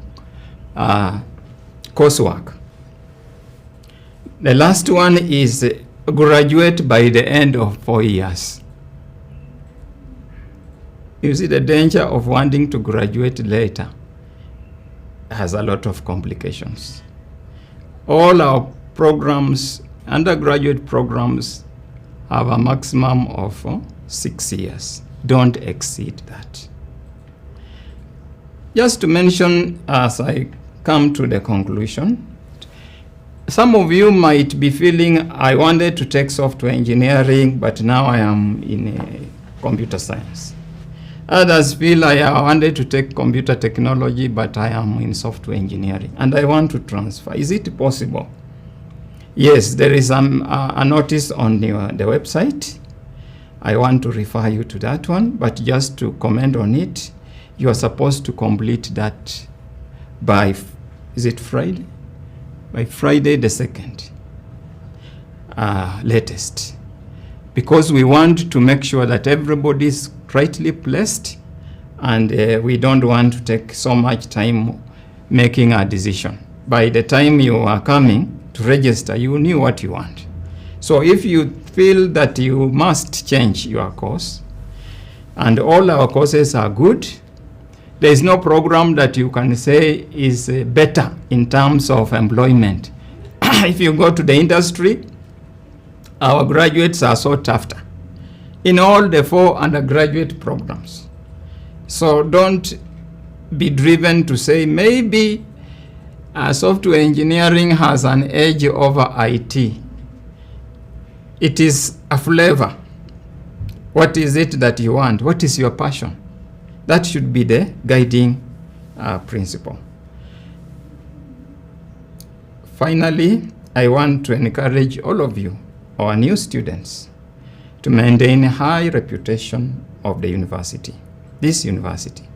coursework. The last one is graduate by the end of 4 years. You see, the danger of wanting to graduate later has a lot of complications. All our programs, undergraduate programs, have a maximum of 6 years. Don't exceed that. Just to mention, as I come to the conclusion, some of you might be feeling, I wanted to take software engineering, but now I am in computer science. Others feel I wanted to take computer technology, but I am in software engineering, and I want to transfer. Is it possible? Yes, there is a notice on the website. I want to refer you to that one, but just to comment on it, you are supposed to complete that by, is it Friday? By Friday the 2nd, latest. Because we want to make sure that everybody is rightly placed, and we don't want to take so much time making a decision. By the time you are coming to register, you knew what you want. So if you feel that you must change your course, and all our courses are good, there is no program that you can say is better in terms of employment. If you go to the industry, our graduates are sought after in all the 4 undergraduate programs. So don't be driven to say maybe software engineering has an edge over IT. It is a flavor. What is it that you want? What is your passion? That should be the guiding principle. Finally, I want to encourage all of you, our new students, to maintain a high reputation of the university, this university.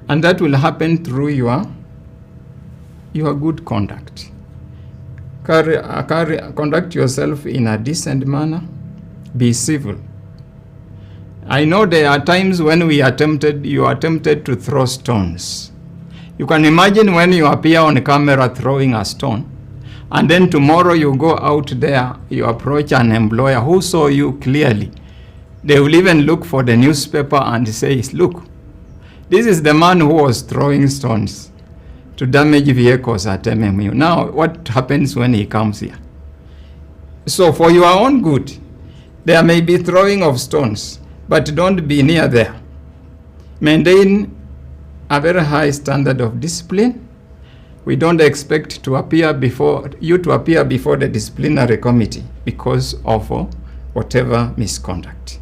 And that will happen through your good conduct. Conduct yourself in a decent manner. Be civil. I know there are times when you are tempted to throw stones. You can imagine when you appear on camera throwing a stone, and then tomorrow you go out there, you approach an employer who saw you clearly. They will even look for the newspaper and say, look, this is the man who was throwing stones to damage vehicles at MMU. Now, what happens when he comes here? So for your own good, there may be throwing of stones, but don't be near there. Maintain a very high standard of discipline. We don't expect to appear before the disciplinary committee because of whatever misconduct.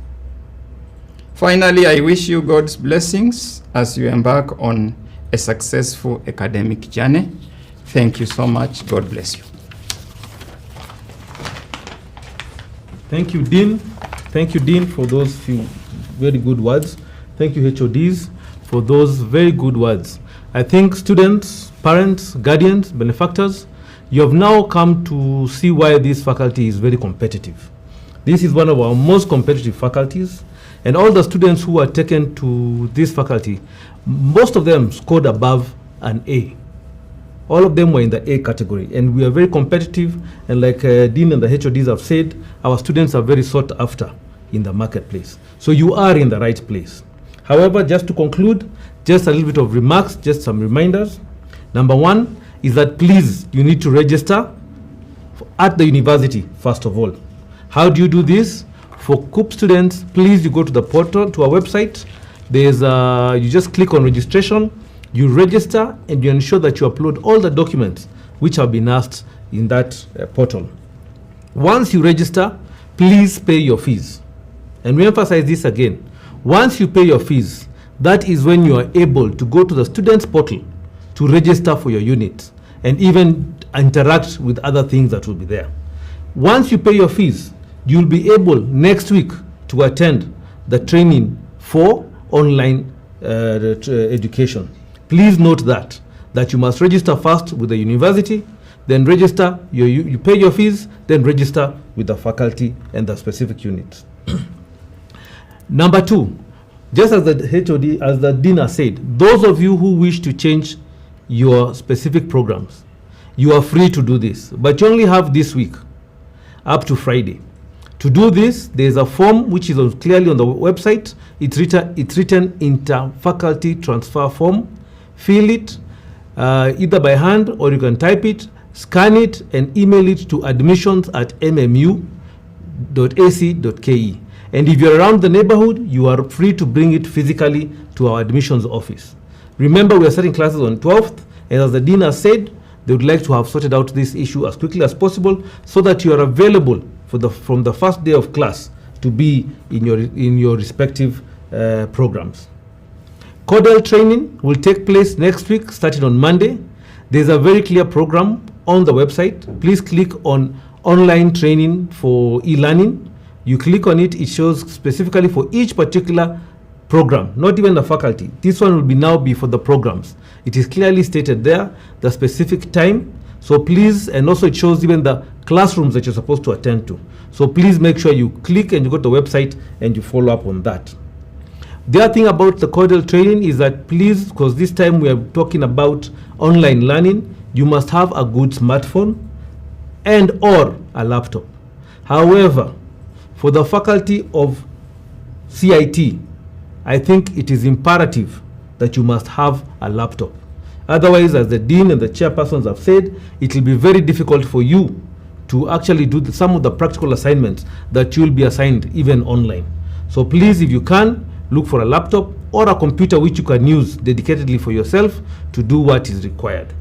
Finally, I wish you God's blessings as you embark on a successful academic journey. Thank you so much. God bless you. Thank you, Dean. Thank you, Dean, for those few very good words. Thank you, HODs, for those very good words. I think students, parents, guardians, benefactors, you have now come to see why this faculty is very competitive. This is one of our most competitive faculties, and all the students who are taken to this faculty, most of them scored above an A. All of them were in the A category, and we are very competitive, and like Dean and the HODs have said, our students are very sought after in the marketplace. So you are in the right place. However, just to conclude, just a little bit of remarks, just some reminders. Number one is that please, you need to register at the university, first of all. How do you do this? For COOP students, please, you go to the portal, to our website. There's you just click on registration, you register, and you ensure that you upload all the documents which have been asked in that portal. Once you register, please pay your fees. And we emphasize this again. Once you pay your fees, that is when you are able to go to the students portal to register for your unit and even interact with other things that will be there. Once you pay your fees, you'll be able next week to attend the training for online education. Please note that you must register first with the university, then register, you pay your fees, then register with the faculty and the specific units. Number two, just as the HOD, as the Dean has said, those of you who wish to change your specific programs, you are free to do this, but you only have this week up to Friday. To do this, there is a form which is clearly on the website. It's written inter-faculty transfer form. Fill it either by hand or you can type it, scan it, and email it to admissions@mmu.ac.ke. And if you're around the neighborhood, you are free to bring it physically to our admissions office. Remember, we are starting classes on 12th, and as the Dean has said, they would like to have sorted out this issue as quickly as possible so that you are available from the first day of class to be in your respective programs. Codel training will take place next week, starting on Monday. There's a very clear program on the website. Please click on online training for e-learning. You click on it, it shows specifically for each particular program, not even the faculty. This one will now be for the programs. It is clearly stated there, the specific time. So please, and also it shows even the classrooms that you're supposed to attend to. So please make sure you click and you go to the website and you follow up on that. The other thing about the Codel training is that please, because this time we are talking about online learning, you must have a good smartphone and or a laptop. However, for the faculty of CIT, I think it is imperative that you must have a laptop. Otherwise, as the Dean and the chairpersons have said, it will be very difficult for you to actually do some of the practical assignments that you will be assigned even online. So please, if you can, look for a laptop or a computer which you can use dedicatedly for yourself to do what is required.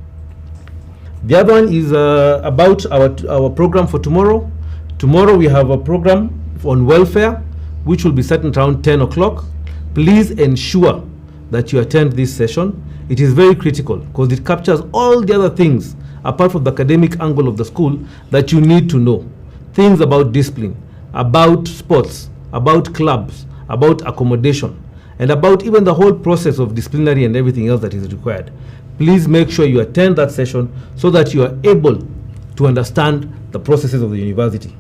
The other one is about our program for tomorrow. Tomorrow we have a program on welfare, which will be starting around 10 o'clock. Please ensure that you attend this session. It is very critical because it captures all the other things apart from the academic angle of the school that you need to know. Things about discipline, about sports, about clubs, about accommodation, and about even the whole process of disciplinary and everything else that is required. Please make sure you attend that session so that you are able to understand the processes of the university.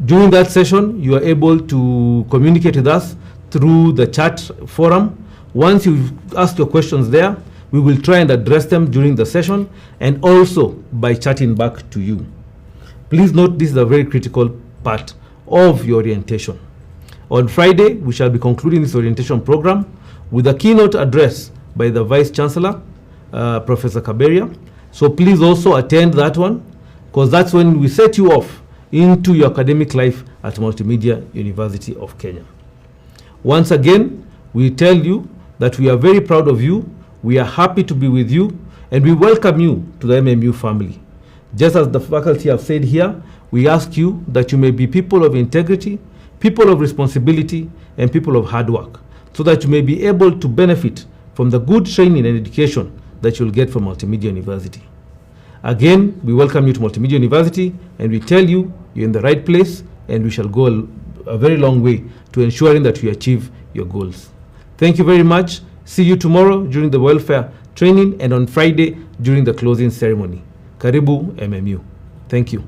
During that session, you are able to communicate with us through the chat forum. Once you've asked your questions there, we will try and address them during the session and also by chatting back to you. Please note this is a very critical part of your orientation. On Friday, we shall be concluding this orientation program with a keynote address by the Vice Chancellor, Professor Kaberia. So please also attend that one, because that's when we set you off into your academic life at Multimedia University of Kenya. Once again, we tell you that we are very proud of you, we are happy to be with you, and we welcome you to the MMU family. Just as the faculty have said here, we ask you that you may be people of integrity, people of responsibility, and people of hard work, so that you may be able to benefit from the good training and education that you'll get from Multimedia University. Again, we welcome you to Multimedia University, and we tell you you're in the right place, and we shall go a very long way to ensuring that we achieve your goals. Thank you very much. See you tomorrow during the welfare training and on Friday during the closing ceremony. Karibu MMU. Thank you.